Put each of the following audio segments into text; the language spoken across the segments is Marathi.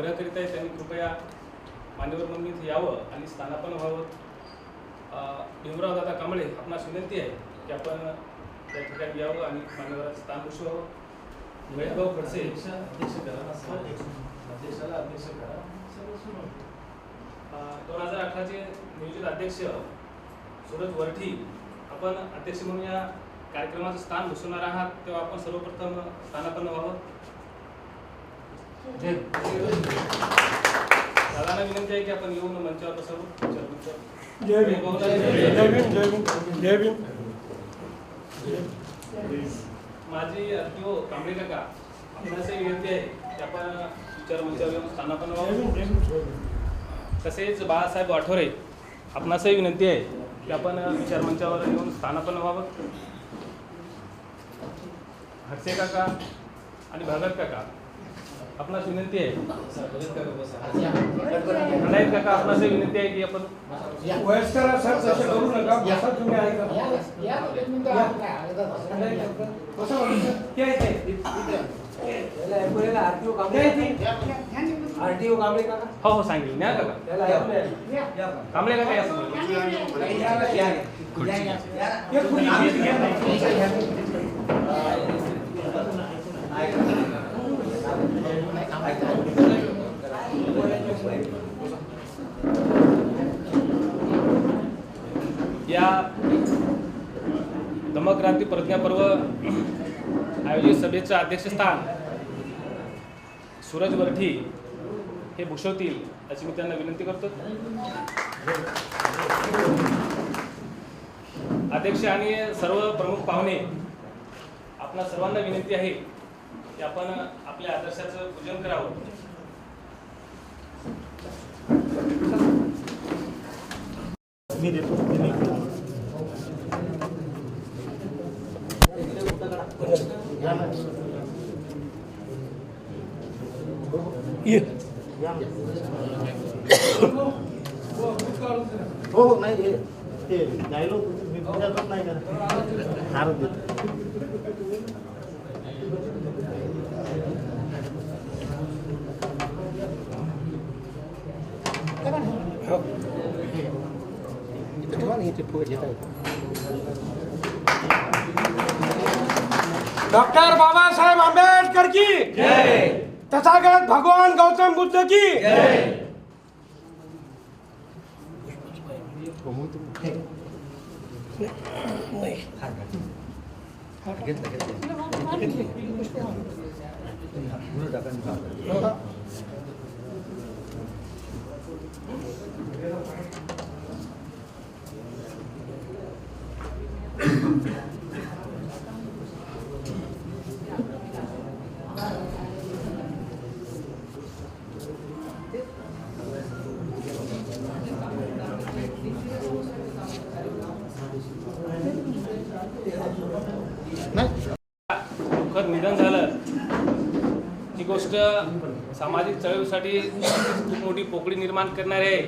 आग्रह करीत आहे त्यांनी कृपया मान्यवर मंडळीत यावं आणि स्थानापन्न व्हावं. भीमराव दादा कांबळे आपणास विनंती आहे की आपण त्या ठिकाणी यावं आणि मान्यवराचं स्थान बसवावं. महेशभाऊ खडसे अध्यक्ष करा, अध्यक्षाला अध्यक्ष करा. 2018चे नियोजित अध्यक्ष सूरज वरठी आपण अध्यक्ष म्हणून या कार्यक्रमाचं स्थान बसवणार आहात, तेव्हा आपण सर्वप्रथम स्थानापन्न व्हावं. दादांना विनंती आहे की आपण येऊन मंचावर बसावं. जय भीम. जय भीम. जय भीम. जय भीम. माझी आरटीओ कांबळे काका आपणास विनंती आहे की आपण विचार मंचावर येऊन स्थानापन्न व्हावं. तसेच बाळासाहेब वाठोरे आपणासही विनंती आहे की आपण विचार मंचावर येऊन स्थानापन्न व्हावं. हडसे काका आणि भगत काका आपणास विनंती आहे. खंडायत काका आपणासही विनंती आहे की आपण वयस्कर सर तसे करू नका. बसा तुम्ही ऐका. आरटीओ कांबळे काका. हो हो सांगेल न्या काका. कांबळे काका या या धम्मक्रांती प्रज्ञापर्व आयोजित सभेचं अध्यक्षस्थान सूरज वरठी हे भूषवतील अशी मी त्यांना विनंती करतो. अध्यक्ष आणि सर्व प्रमुख पाहुणे आपणा सर्वांना विनंती आहे की आपण आपल्या आदर्शाचं पूजन करावं. मी देतो. हो नाही ते डायलॉग मी तुझ्यातच नाही करत. हार देतो. डॉक्टर बाबासाहेब आंबेडकर की जय. तथागत भगवान गौतम बुद्ध की जय. दुःखद निधन झालं ही गोष्ट सामाजिक चळवळीसाठी खूप मोठी पोकळी निर्माण करणारी आहे.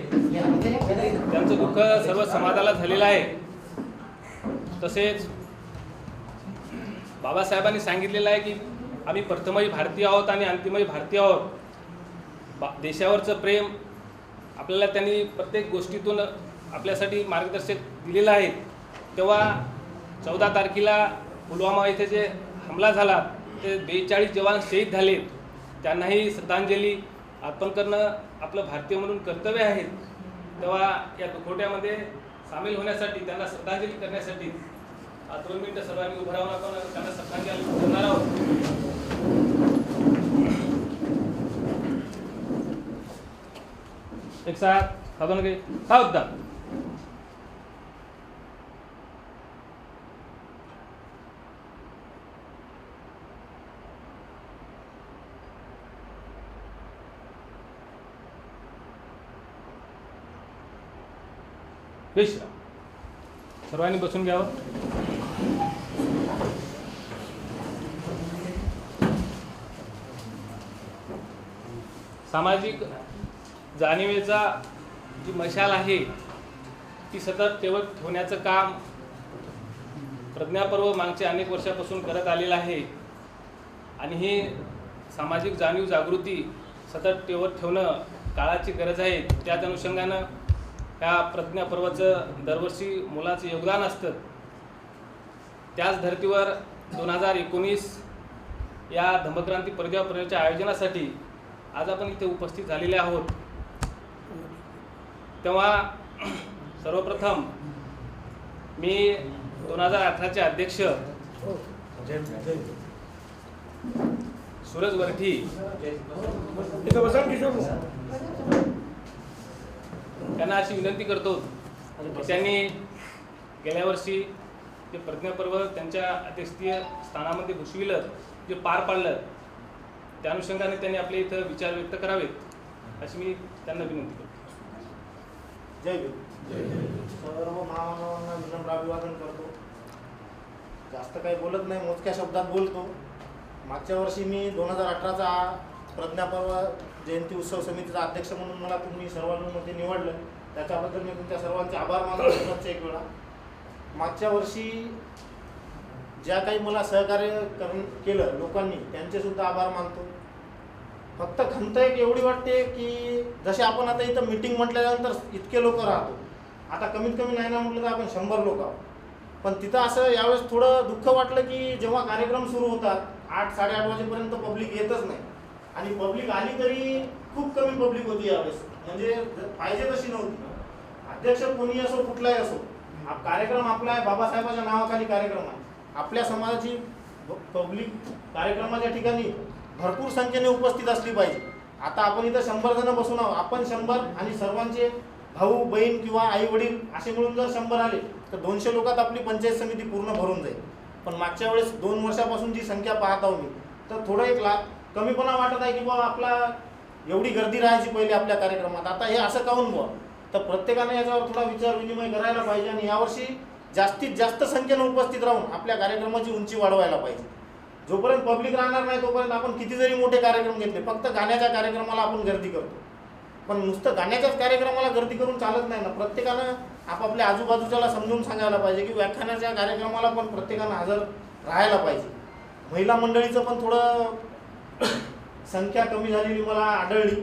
त्यांचं दुःख सर्व समाजाला झालेलं आहे. तसेच बाबासाहेबांनी सांगितलेलं आहे की आम्ही प्रथमही भारतीय आहोत आणि अंतिमही भारतीय आहोत. देशावरचं प्रेम आपल्याला त्यांनी प्रत्येक गोष्टीतून आपल्यासाठी मार्गदर्शक दिलेलं आहे. तेव्हा 14 तारखेला पुलवामा येथे जे हमला झाला ते 42 जवान शहीद झाले. त्यांनाही श्रद्धांजली अर्पण करणं आपलं भारतीय म्हणून कर्तव्य आहे. तेव्हा या दुखवट्यामध्ये सामील होण्यासाठी त्यांना श्रद्धांजली करण्यासाठी 2 मिनिटं सर्वांनी उभं राहून आपण त्यांना श्रद्धांजली करणार आहोत. एक साथ साधन काही सावधान. विश्राम. सर्वांनी बसून घ्यावं. सामाजिक जाणीवेचा जी मशाल आहे ती सतत तेवत ठेवण्याचं काम प्रज्ञापर्व मागच्या अनेक वर्षापासून करत आलेलं आहे. आणि ही सामाजिक जाणीव जागृती सतत ठेवणं काळाची गरज आहे. त्याच अनुषंगानं ह्या प्रज्ञापर्वाचं दरवर्षी मुलाचं योगदान असतं. त्याच धर्तीवर 2019 या धम्मक्रांती प्रज्ञापर्वाच्या आयोजनासाठी आज आपण इथे उपस्थित झालेले आहोत. तेव्हा सर्वप्रथम मी 2018चे अध्यक्ष सूरज वरठी इथं बसा किशोर. त्यांना अशी विनंती करतो की त्यांनी गेल्या वर्षी जे प्रज्ञापर्व त्यांच्या अध्यक्षीय स्थानामध्ये घुसविलं, जे पार पाडलं, त्या अनुषंगाने त्यांनी आपले इथं विचार व्यक्त करावेत अशी मी त्यांना विनंती करतो. जय भीम. सर्व महामानवांना विनम्र अभिवादन करतो. जास्त काही बोलत नाही, मोजक्या शब्दात बोलतो. मागच्या वर्षी मी 2018चा प्रज्ञापर्व जयंती उत्सव समितीचा अध्यक्ष म्हणून मला तुम्ही सर्वांमध्ये निवडलं, त्याच्याबद्दल मी तुमच्या सर्वांचे आभार मानतो. पुनश्च एक वेळा मागच्या वर्षी ज्या काही मला सहकार्य केलं लोकांनी, त्यांचे सुद्धा आभार मानतो. फक्त खंत एक एवढी वाटते की जसे आपण आता इथं मीटिंग म्हटल्यानंतर इतके लोक राहतो, आता कमीत कमी नाही ना म्हटलं तर आपण 100 लोक आहोत. पण तिथं असं यावेळेस थोडं दुःख वाटलं की जेव्हा कार्यक्रम सुरू होतात 8-8:30 वाजेपर्यंत पब्लिक येतच नाही, आणि पब्लिक आली तरी खूप कमी पब्लिक होती यावेळेस, म्हणजे पाहिजे तशी नव्हती. अध्यक्ष कोणी असो, कुठलाही असो, कार्यक्रम आपला आहे, बाबासाहेबांच्या नावाखाली कार्यक्रम आहे. आपल्या समाजाची पब्लिक कार्यक्रमाच्या ठिकाणी भरपूर संख्येने उपस्थित असली पाहिजे. आता आपण इथं 100 जण बसून आहोत, आपण 100 आणि सर्वांचे भाऊ बहीण किंवा आई वडील असे मिळून जर 100 आले तर 200 लोकात आपली पंचायत समिती पूर्ण भरून जाईल. पण मागच्या वेळेस 2 वर्षापासून जी संख्या पाहत आहो मी, तर थोडं एक कमीपणा वाटत आहे की बाबा आपला एवढी गर्दी राहायची पहिले आपल्या कार्यक्रमात, आता हे असं काहून बुवा. तर प्रत्येकाने याच्यावर थोडा विचार विनिमय करायला पाहिजे आणि यावर्षी जास्तीत जास्त संख्येनं उपस्थित राहून आपल्या कार्यक्रमाची उंची वाढवायला पाहिजे. जोपर्यंत पब्लिक राहणार नाही तोपर्यंत आपण किती जरी मोठे कार्यक्रम घेतले, फक्त गाण्याच्या कार्यक्रमाला आपण गर्दी करतो. पण नुसतं गाण्याच्याच कार्यक्रमाला गर्दी करून चालत नाही ना. प्रत्येकानं आपापल्या आजूबाजूच्याला समजून सांगायला पाहिजे की व्याख्यानाच्या कार्यक्रमाला पण प्रत्येकानं हजर राहायला पाहिजे. महिला मंडळीचं पण थोडं संख्या कमी झालेली मला आढळली.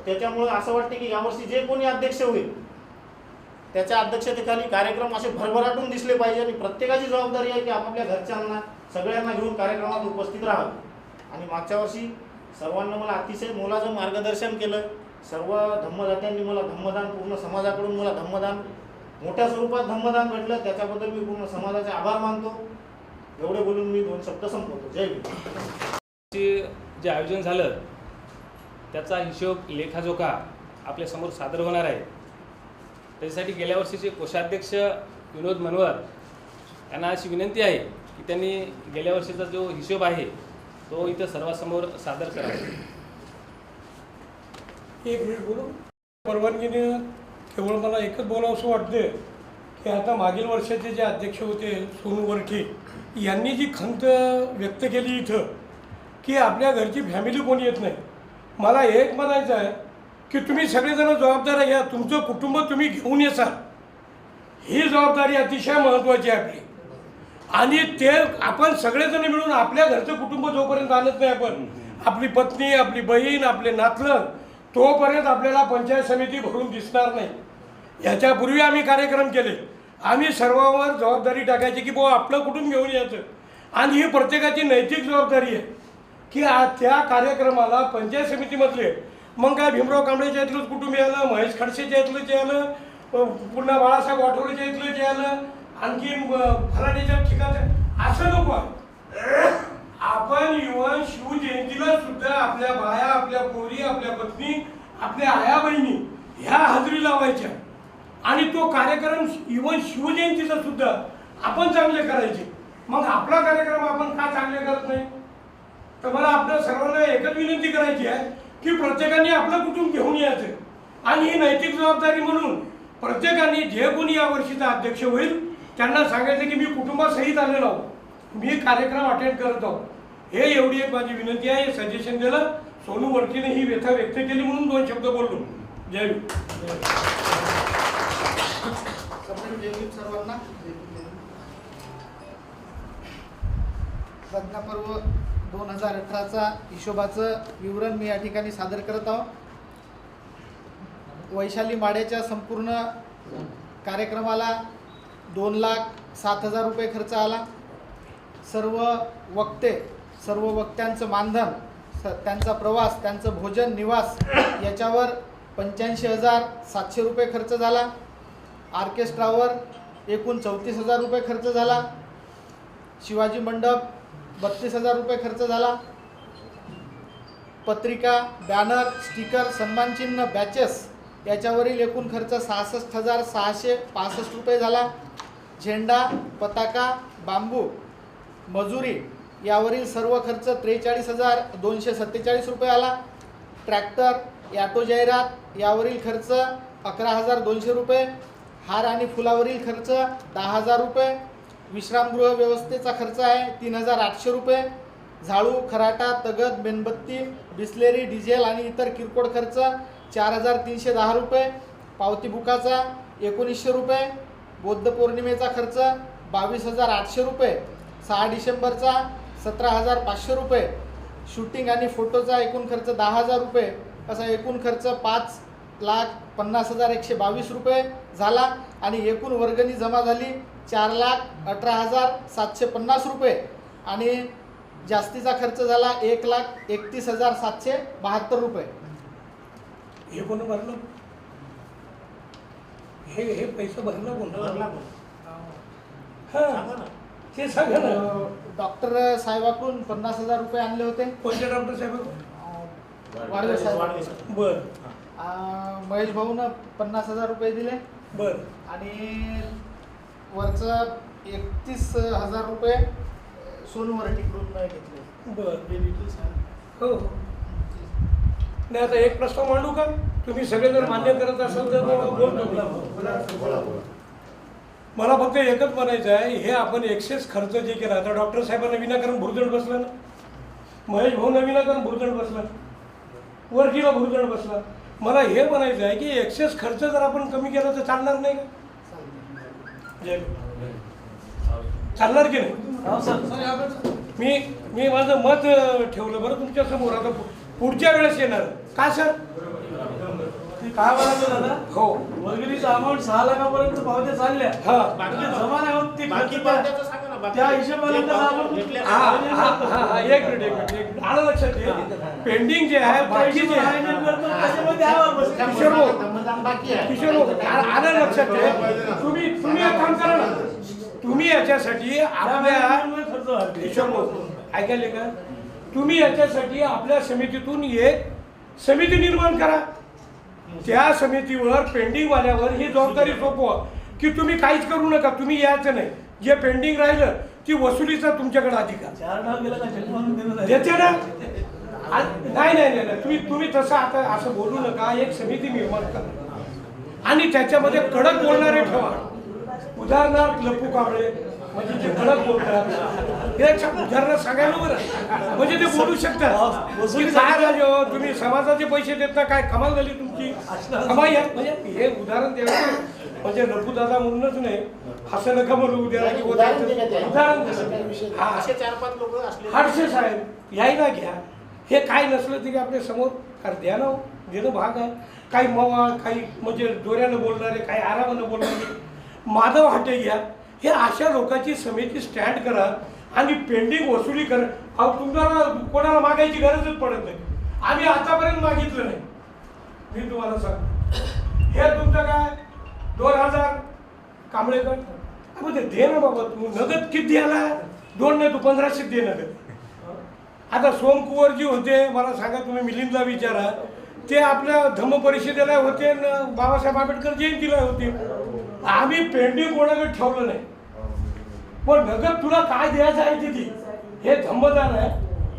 त्याच्यामुळे असं वाटते की यावर्षी जे कोणी अध्यक्ष होईल त्याच्या अध्यक्षतेखाली कार्यक्रम असे भरभराटून दिसले पाहिजे, आणि प्रत्येकाची जबाबदारी आहे की आपापल्या घरच्यांना सगळ्यांना घेऊन कार्यक्रमात उपस्थित राहावे. आणि मागच्या वर्षी सर्वांना मला अतिशय मोलाचं मार्गदर्शन केलं. सर्व धम्मदात्यांनी मला धम्मदान, पूर्ण समाजाकडून मला धम्मदान, मोठ्या स्वरूपात धम्मदान भेटलं, त्याच्याबद्दल मी पूर्ण समाजाचे आभार मानतो. एवढे बोलून मी 2 शब्द संपवतो. जय भीम. जे आयोजन झालं त्याचा हिशोब लेखाजोखा आपल्यासमोर सादर होणार आहे. त्याच्यासाठी गेल्या वर्षीचे कोषाध्यक्ष विनोद मनवर यांना अशी विनंती आहे की त्यांनी गेल्या वर्षीचा जो हिशोब आहे तो इथं सर्वांसमोर सादर करावा. एक मिनिट बोलू. परवानगीने केवळ मला एकच बोलावं असं वाटते की आता मागील वर्षाचे जे अध्यक्ष होते सोनू वरठी यांनी जी खंत व्यक्त केली इथं की आपल्या घरची फॅमिली कोणी येत नाही, मला एक म्हणायचं आहे की तुम्ही सगळेजण जबाबदारी घ्या, तुमचं कुटुंब तुम्ही घेऊन येसाल, ही जबाबदारी अतिशय महत्त्वाची आहे आपली. आणि ते आपण सगळेजण मिळून आपल्या घरचं कुटुंब जोपर्यंत आणत नाही, आपण आपली पत्नी, आपली बहीण, आपले नातलग, तोपर्यंत आपल्याला पंचायत समिती भरून दिसणार नाही. याच्यापूर्वी आम्ही कार्यक्रम केले, आम्ही सर्वांवर जबाबदारी टाकायची की बुवा आपलं कुटुंब घेऊन यायचं, आणि ही प्रत्येकाची नैतिक जबाबदारी आहे की त्या कार्यक्रमाला पंचायत समितीमधले मग काय भीमराव कांबळेच्या इथलंच कुटुंब यायला, महेश खडसेच्या इथलं जे आलं, पुन्हा बाळासाहेब वाठोरेच्या इथलं जे आलं, आणखीन फलाणीच्या ठिकाणचं, असं नको आहे. आपण इव्हन शिवजयंतीला सुद्धा आपल्या बाया, आपल्या पोरी, आपल्या पत्नी, आपल्या आया बहिणी ह्या हजेरी लावायच्या, आणि तो कार्यक्रम इव्हन शिवजयंतीचा सुद्धा आपण चांगले करायचे. मग आपला कार्यक्रम आपण का चांगले करत नाही? तर मला आपल्या सर्वांना एकच विनंती करायची आहे की प्रत्येकाने आपलं कुटुंब घेऊन यायचं, आणि ही नैतिक जबाबदारी म्हणून प्रत्येकाने जे कोणी यावर्षीचा अध्यक्ष होईल त्यांना सांगायचं की मी कुटुंबासहित आलेलो आहो, मी कार्यक्रम अटेंड करत आहो. हे एवढी एक माझी विनंती आहे. सजेशन दिलं, सोनू वरठीने ही व्यथा व्यक्त केली म्हणून 2 शब्द बोललो. जय भीम. सर्वांना प्रज्ञापर्व 2018चा हिशोबाचं विवरण मी या ठिकाणी सादर करत आहोत. वैशाली माड्याच्या संपूर्ण कार्यक्रमाला 2,07,000 रुपये खर्च आला. सर्व वक्त्यांचं मानधन, त्यांचा प्रवास, त्यांचं भोजन निवास याच्यावर 85,700 रुपये खर्च झाला. ऑर्केस्ट्रावर एकूण 34,000 रुपये खर्च झाला. शिवाजी मंडप 32,000 रुपये खर्च झाला. पत्रिका, बॅनर, स्टिकर, सन्मानचिन्ह, बॅचेस याच्यावरील एकूण खर्च 66,665 रुपये झाला. झेंडा, पताका, बांबू, मजुरी यावरील सर्व खर्च 43,247 रुपये आला. ट्रॅक्टर, ॲटो जाहिरात यावरील खर्च 11,200 रुपये. हार आणि फुलावरील खर्च 10,000 रुपये. विश्रामगृह व्यवस्थेचा खर्च आहे 3,800 रुपये. झाडू, खराटा, तगद, मेणबत्ती, बिस्लेरी, डिझेल आणि इतर किरकोळ खर्च 4,310 रुपये. पावती बुकाचा 1,900 रुपये. बौद्ध पौर्णिमेचा खर्च 22,800 रुपये. 6 डिसेंबरचा 17,500 रुपये. शूटिंग आणि फोटोचा एकूण खर्च 10,000 रुपये. असा एकूण खर्च 5,50,122 रुपये झाला. आणि एकूण वर्गणी जमा झाली 4,18,750 रुपये. आणि जास्तीचा खर्च झाला 1,31,772 रुपये. हे कोण भरलं? हे पैसे भरलं कोण? भरला पण. हां, सांगा ना. ते सांगा ना. डॉक्टर साहेबाकडून 50,000 रुपये आणले होते. कोणत्या डॉक्टर साहेब? वाडवे साहेब. बर महेश भाऊनं 50,000 रुपये दिले. बर आणि वरचं 31,000 रुपये सोनूवर टिकडून घेतले. बर हो हो. नाही, आता एक प्रस्ताव मांडू का? तुम्ही सगळे जर मान्य करत असाल तर बोलतो. मला फक्त एकच म्हणायचं आहे, हे आपण एक्सेस खर्च जे केला, आता डॉक्टर साहेबांना विनाकारण भुर्दंड बसला ना, महेश भाऊंना विनाकारण भुर्दंड बसला, वरकीला भुर्दंड बसला. मला हे म्हणायचं आहे की एक्सेस खर्च जर आपण कमी केला तर चालणार नाही का? चालणार की नाही? मी माझं मत ठेवलं बरं तुमच्या समोर. आता पुढच्या वेळेस येणार का सर? काय म्हणायचं दादा? हो, वर्गणीचा अमाऊंट 6 लाखापर्यंत पावत्या चालल्या. हा बाकी जमा नाही होत ते बाकी खर्च पावत्याचं सांगा ना. बाकी त्या हिशोबाने तर आपण घेतल्या हा हा हा हा एक मिनिट आलं लक्षात ये. पेंडिंग जे आहे बाकी जे आहे किशोर भाऊ, बाकी आहे. किशोर भाऊ, आलं लक्षात ये. तुम्ही एक काम करा ना, तुम्ही याच्यासाठी आपल्या किशोर भाऊ ऐकायले का, तुम्ही याच्यासाठी आपल्या समितीतून एक समिती निर्माण करा. त्या समितीवर पेंडिंग वाल्यावर ही जबाबदारी सोपवा की तुम्ही काहीच करू नका, तुम्ही यायचं नाही. जे पेंडिंग राहिलं ती वसुलीचा तुमच्याकडे अधिकार देते ना. नाही, तुम्ही तसं आता असं बोलू नका. एक समिती निर्माण करा आणि त्याच्यामध्ये कडक बोलणारे ठेवा. उदाहरणार्थ लपू कांबळे म्हणजे जे कडक बोलतात, हे उदाहरण सांगायला बरं म्हणजे ते बोलू शकतात. काय राजे हो, तुम्ही समाजाचे पैसे देता, काय कमाल झाली तुमची? कमाई आहे म्हणजे हे उदाहरण द्यायचं म्हणजे लपू दादा म्हणूनच नाही, असं नका म्हणू. उदाहरण उदाहरण असे 4-5 लोक असले हर्षे साहेब यायला घ्या. हे काय नसलं तरी आपल्या समोर द्या ना, देणं भाग आहे. काही मवाळ, काही म्हणजे जोऱ्यानं बोलणारे, काही आरामानं बोलणारे, माधव हाटे घ्या. हे अशा लोकांची समिती स्टँड करा आणि पेंडिंग वसुली करा. अहो तुम्हाला कोणाला मागायची गरजच पडत नाही. आम्ही आतापर्यंत मागितलं नाही. मी तुम्हाला सांग, हे तुमचं काय 2,000 कांबळेकर म्हणजे दे ना बाबा. तू नगद किती द्यायला? 2 नाही, तू 1,500 दे नगद. आता सोमकुवरजी होते, मला सांगा, तुम्ही मिलिंदला विचारा, ते आपल्या धम्म परिषदेला होते, बाबासाहेब आंबेडकर जयंतीला होते. आम्ही पेंडिंग कोणाकडे ठेवलं नाही. पण नगद तुला काय द्यायचं आहे तिथे हे धम्मदान आहे.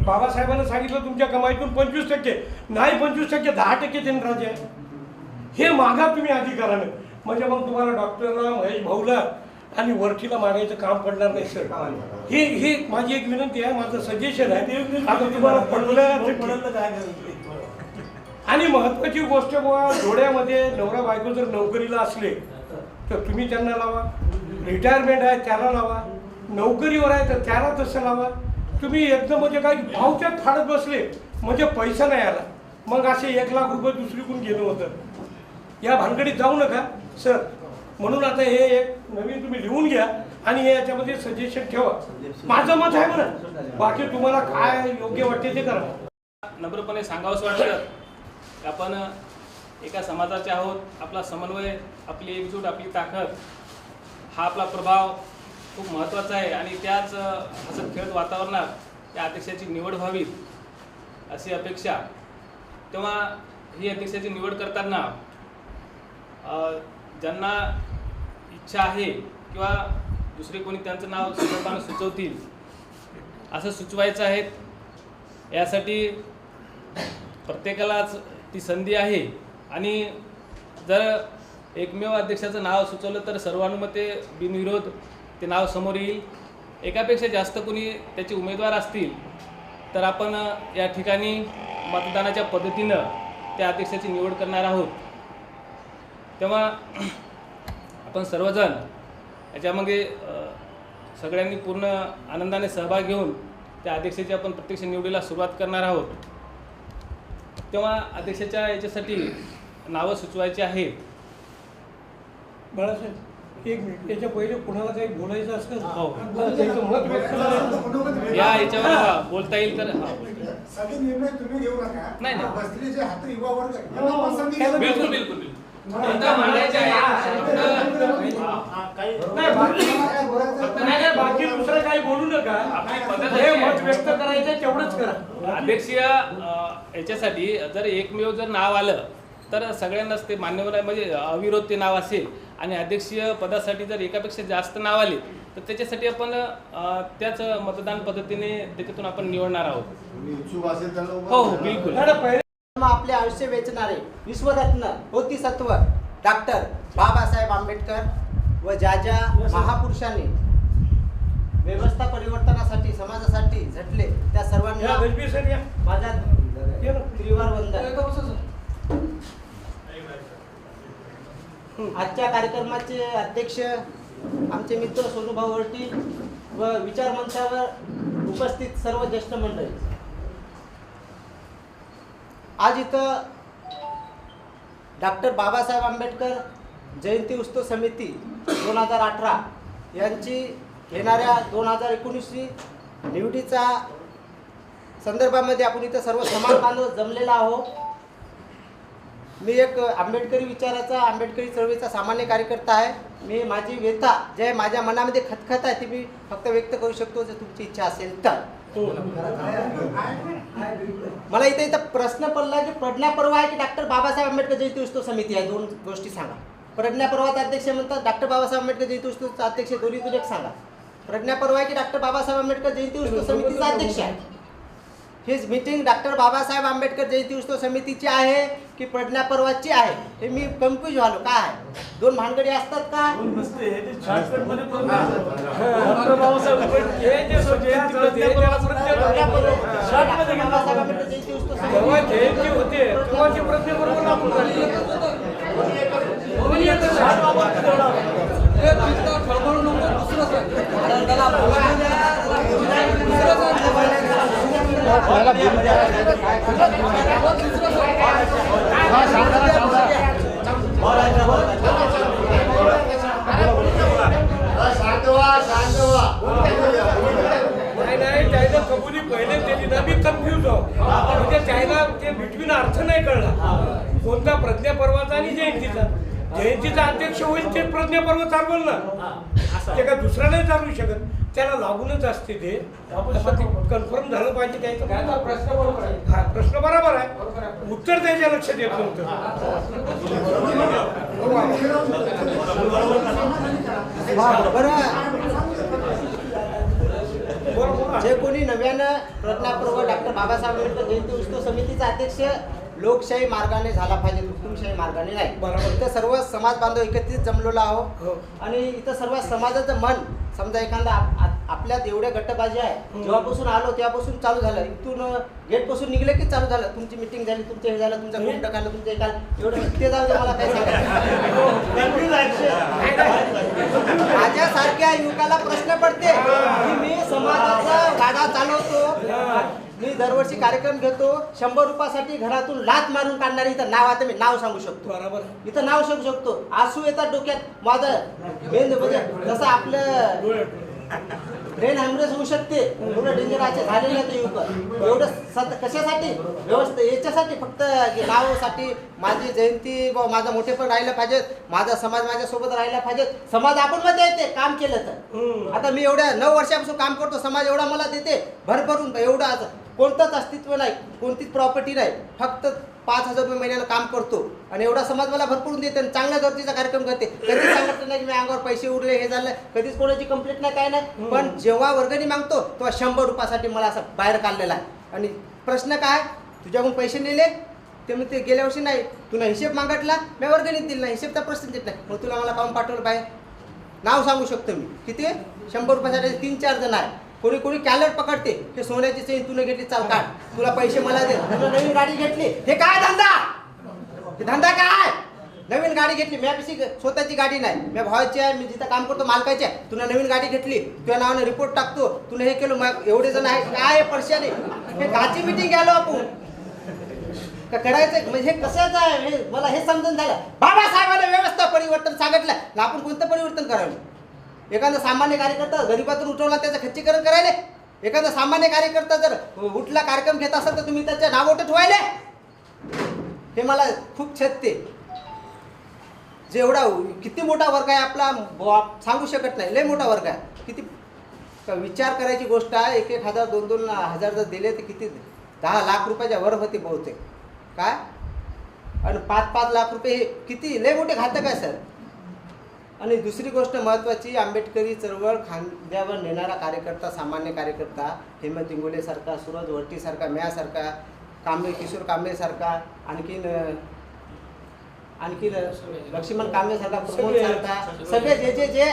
बाबासाहेबांना सांगितलं तुमच्या कमाईतून 25% नाही, 25% 10% देणं राजे आहे. हे मागा तुम्ही अधिकारानं, म्हणजे मग तुम्हाला डॉक्टरला, महेश भाऊला आणि वरठीला मागायचं काम पडणार नाही सर. ही माझी एक विनंती आहे, माझं सजेशन आहे. आता तुम्हाला पडलं काय आणि महत्वाची गोष्ट बुवा, जोड्यामध्ये नवरा बायको जर नोकरीला असले तर तुम्ही त्यांना लावा. रिटायरमेंट आहे त्याला लावा. नोकरीवर आहे तर त्याला तसं लावा. तुम्ही एकदम म्हणजे काही भावच्यात फाडत बसले म्हणजे पैसा नाही आला, मग असे 1 लाख रुपये दुसरीकडून गेलं होतं. या भानगडीत जाऊ नका सर. म्हणून आता हे एक नवीन तुम्ही लिहून घ्या आणि हे याच्यामध्ये सजेशन ठेवा. माझं मत आहे म्हणा, बाकी तुम्हाला काय योग्य वाटते ते करा. नम्रपणे सांगावंसं वाटतं की आपण एका समाजाचे आहोत. आपला समन्वय, आपली एकजूट, आपली ताकद हा आपला प्रभाव खूप महत्त्वाचा आहे आणि त्याच हसत खेळत वातावरणात या अध्यक्षाची निवड व्हावी अशी अपेक्षा. तेव्हा ही अध्यक्षाची निवड करताना ज्यांना इच्छा आहे किंवा दुसरे कोणी त्यांचं नाव संदर्भानं सुचवतील असं सुचवायचं आहे. यासाठी प्रत्येकालाच ती संधी आहे आणि जर एकमेव अध्यक्षाचं नाव सुचवलं तर सर्वानुमते बिनविरोध ते नाव समोर येईल. एकापेक्षा जास्त कोणी त्याचे उमेदवार असतील तर आपण या ठिकाणी मतदानाच्या पद्धतीनं त्या अध्यक्षाची निवड करणार आहोत. तेव्हा आपण सर्वजण याच्यामध्ये सगळ्यांनी पूर्ण आनंदाने सहभाग घेऊन त्या अध्यक्षाची आपण प्रत्यक्ष निवडीला सुरुवात करणार आहोत. तेव्हा अध्यक्षाच्या याच्यासाठी नावं सुचवायची आहेत. बाळासाहेब एक मिनिट, याच्या पहिले कुणाला काही बोलायचं असेल हो. त्याचं मत व्यक्त करायचं. या याच्यावर बोलता येईल तर सगळे निर्णय तुम्ही घेऊ नका. नाही, नाही. बसलेले जे हात युवा वर्ग आहे, यांना पण संधी द्या. बिलकुल बिलकुल मुद्दा मांडायचा आहे. काही नाही, बाकी काय बोलायचं? नाही, बाकी दुसरं काही बोलू नका. आपली पद्धत हे अशी मत आहे. व्यक्त करायचं तेवढंच करा. अध्यक्षीय याच्यासाठी जर एकमेव जर नाव आलं तर सगळ्यांनाच ते मान्यवर आहे, म्हणजे अविरोध ते नाव असेल. आणि अध्यक्षीय पदासाठी जर एकापेक्षा जास्त नाव आले तर त्याच्यासाठी आपण त्याच मतदान पद्धतीने त्याच्यातून आपण निवडणार आहोत. कोणी इच्छुक असेल त्यांना उभं हो हो करा. बिलकुल. नाही, पहिले आपले आयुष्य वेचणारे विश्वरत्न बोधिसत्व डॉक्टर बाबासाहेब आंबेडकर व ज्या ज्या महापुरुषांनी व्यवस्था परिवर्तनासाठी समाजासाठी झटले त्या या सर्वांना गजबी सर या. माझा ये ना. त्रिवार वंदन. आजच्या कार्यक्रमाचे अध्यक्ष आमचे मित्र सोनूभाऊ वरटी व विचारमंचावर उपस्थित सर्व ज्येष्ठ मंडळी, आज इथं डॉक्टर बाबासाहेब आंबेडकर जयंती उत्सव समिती 2018 यांची येणाऱ्या 2019 निवडीचा संदर्भामध्ये आपण इथं सर्व समाज बांधव जमलेला आहोत. मी एक आंबेडकरी विचाराचा, आंबेडकरी चळवळीचा सामान्य कार्यकर्ता आहे. मी माझी व्यथा जे माझ्या मनामध्ये खतखत आहे ती मी फक्त व्यक्त करू शकतो जर तुमची इच्छा असेल तर. मला इथं प्रश्न पडला की प्रज्ञापर्व आहे की डॉक्टर बाबासाहेब आंबेडकर जयंती उत्सव समिती आहे. दोन गोष्टी सांगा. प्रज्ञापर्वाचे अध्यक्ष म्हणतात डॉक्टर बाबासाहेब आंबेडकर जयंती उत्सवचा अध्यक्ष, दोन्हीतून एक सांगा. प्रज्ञापर्व आहे की डॉक्टर बाबासाहेब आंबेडकर जयंती उत्सव समितीचा अध्यक्ष आहे. ही मीटिंग डॉक्टर बाबासाहेब आंबेडकर जयंती उत्सव समितीची आहे की प्रज्ञापर्वाची आहे हे मी कन्फ्यूज झालो. काय आहे, दोन भानगडी असतात का? नसते ते शॉर्टकटमध्ये डॉक्टर बाबासाहेब आंबेडकर हे जे जयंती शॉर्टमध्ये घेतलं. बाबासाहेब आंबेडकर जयंती उत्सव जेव्हा समिती जयंती होते तेव्हा ती प्रज्ञापर्व लागू झाली. कोणी येतं शॉर्ट वापरतं तेवढा. नाही, त्याला कबुली पहिले दिली ना, मी कन्फ्यूज आहो. म्हणजे त्याला ते बिटवीन अर्थ नाही कळला कोणता प्रज्ञापर्वाचा आणि जयंतीचा. जयंतीचा अध्यक्ष होईल ते प्रज्ञापर्व चालवल ना, ते काय दुसरा नाही चालवू शकत. त्याला लागूनच असते ते. कन्फर्म झालं पाहिजे त्याचं. प्रश्न बरोबर आहे. हा प्रश्न बरोबर आहे. उत्तर त्याच्या लक्षात येत नव्हतं. बरं, जे कोणी नव्यानं प्रज्ञापर्व डॉक्टर बाबासाहेब आंबेडकर जयंती उत्सव समितीचा अध्यक्ष लोकशाही मार्गाने झाला पाहिजे, हुकुमशाही मार्गाने नाही. बरोबर. इथं सर्व समाज बांधव एकत्रित जमलेलो आहोत हो. आणि इथं सर्व समाजाचं मन समजा एखादा आपल्यात एवढ्या गट्टबाजी आहे, जेव्हापासून आलो तेव्हापासून चालू झालं, इथून गेटपासून निघले की चालू झालं, तुमची मिटिंग झाली, तुमचं हे झालं, तुमचं कोण टाकलं, तुमचं हे झालं, एवढं ते जाऊ दे, मला काय सांगायचं. माझ्यासारख्या युवकाला प्रश्न पडते की मी समाजाचा गाडा चालवतो, मी दरवर्षी कार्यक्रम घेतो, 100 रुपयासाठी घरातून लाथ मारून काढणारी इथं नाव, आता मी नाव सांगू शकतो, बरोबर. इथं नाव सांगू शकतो, आसू येतात डोक्यात, माझं मेंदू म्हणजे जसं आपलं ब्रेन हॅमरेज होऊ शकते, एवढं डेंजर आहे झालेलं आहे ते युवक. एवढं कशासाठी व्यवस्था याच्यासाठी फक्त नावासाठी माझी जयंती माझं मोठेपण राहिलं पाहिजे, माझा समाज माझ्यासोबत राहिला पाहिजे. समाज आपण मध्ये येते काम केलं तर. आता मी एवढ्या 9 वर्षापासून काम करतो, समाज एवढा मला देते भरभरून, एवढा कोणतंच अस्तित्व नाही, कोणतीच प्रॉपर्टी नाही, फक्त 5,000 रुपये महिन्याला काम करतो आणि एवढा समाज मला भरपूर देते आणि चांगल्या दर्जाचा कार्यक्रम करते. कधीच सांगितलं नाही की मी अंगावर पैसे उरले, हे झालं, कधीच कोणाची कंप्लेंट नाही, काय नाही. पण जेव्हा वर्गणी मागतो तेव्हा 100 रुपयासाठी मला असं बाहेर काढलेला आहे. आणि प्रश्न काय, तुझ्याकडून पैसे नेले ते मी ते गेल्या वर्षी नाही, तुला हिशेब मागितला, मी वर्गणीत दिला नाही, हिशेबचा प्रश्न देत नाही, मग तुला मला काऊन पाठवलं बाहेर. नाव सांगू शकतो मी किती, 100 रुपयासाठी 3-4 जण आहे. कोणी कोणी कॅलेट पकडते, हे सोन्याची चेन तुला घेतली, चाल काढ, तुला पैसे मला दे, तुला नवीन गाडी घेतली, हे काय धंदा, हे धंदा काय, नवीन गाडी घेतली, मी स्वतःची गाडी नाही, मी भावाची आहे, मी जिथं काम करतो मालकाची आहे, तुला नवीन गाडी घेतली, तुझ्या नावाने रिपोर्ट टाकतो, तुला हे केलं, मग एवढे जण आहे काय परशाने, हे काची मिटिंग घ्यालो आपण का करायचं, म्हणजे हे कशाचं आहे, हे मला हे समजून झालं. बाबासाहेबांना व्यवस्था परिवर्तन सांगितलं ना, आपण कोणतं परिवर्तन करावं. एखादा सामान्य कार्यकर्ता गरीबातून उठवला त्याचं खच्चीकरण करायले, एखादा सामान्य कार्यकर्ता जर उठला कार्यक्रम घेत असेल तर तुम्ही त्याच्या नावोट ठेवायले, हे मला खूप छेदते. जेवढा किती मोठा वर्ग आहे आपला सांगू शकत नाही, लय मोठा वर्ग आहे. किती विचार करायची गोष्ट आहे. 1,000 2-2 हजार जर दिले तर किती 10 लाख रुपयाच्या वर होते बहुतेक काय, आणि 5-5 लाख रुपये हे किती लय मोठे घातक आहे सर. आणि दुसरी गोष्ट महत्त्वाची, आंबेडकरी चळवळ खांद्यावर नेणारा कार्यकर्ता, सामान्य कार्यकर्ता, हेमंत इंगोलेसारखा, सूरज वरटीसारखा, म्यासारखा, किशोर कांबळेसारखा, आणखीन लक्ष्मण कांबळेसारखा, प्रमोदसारखा, सगळे जे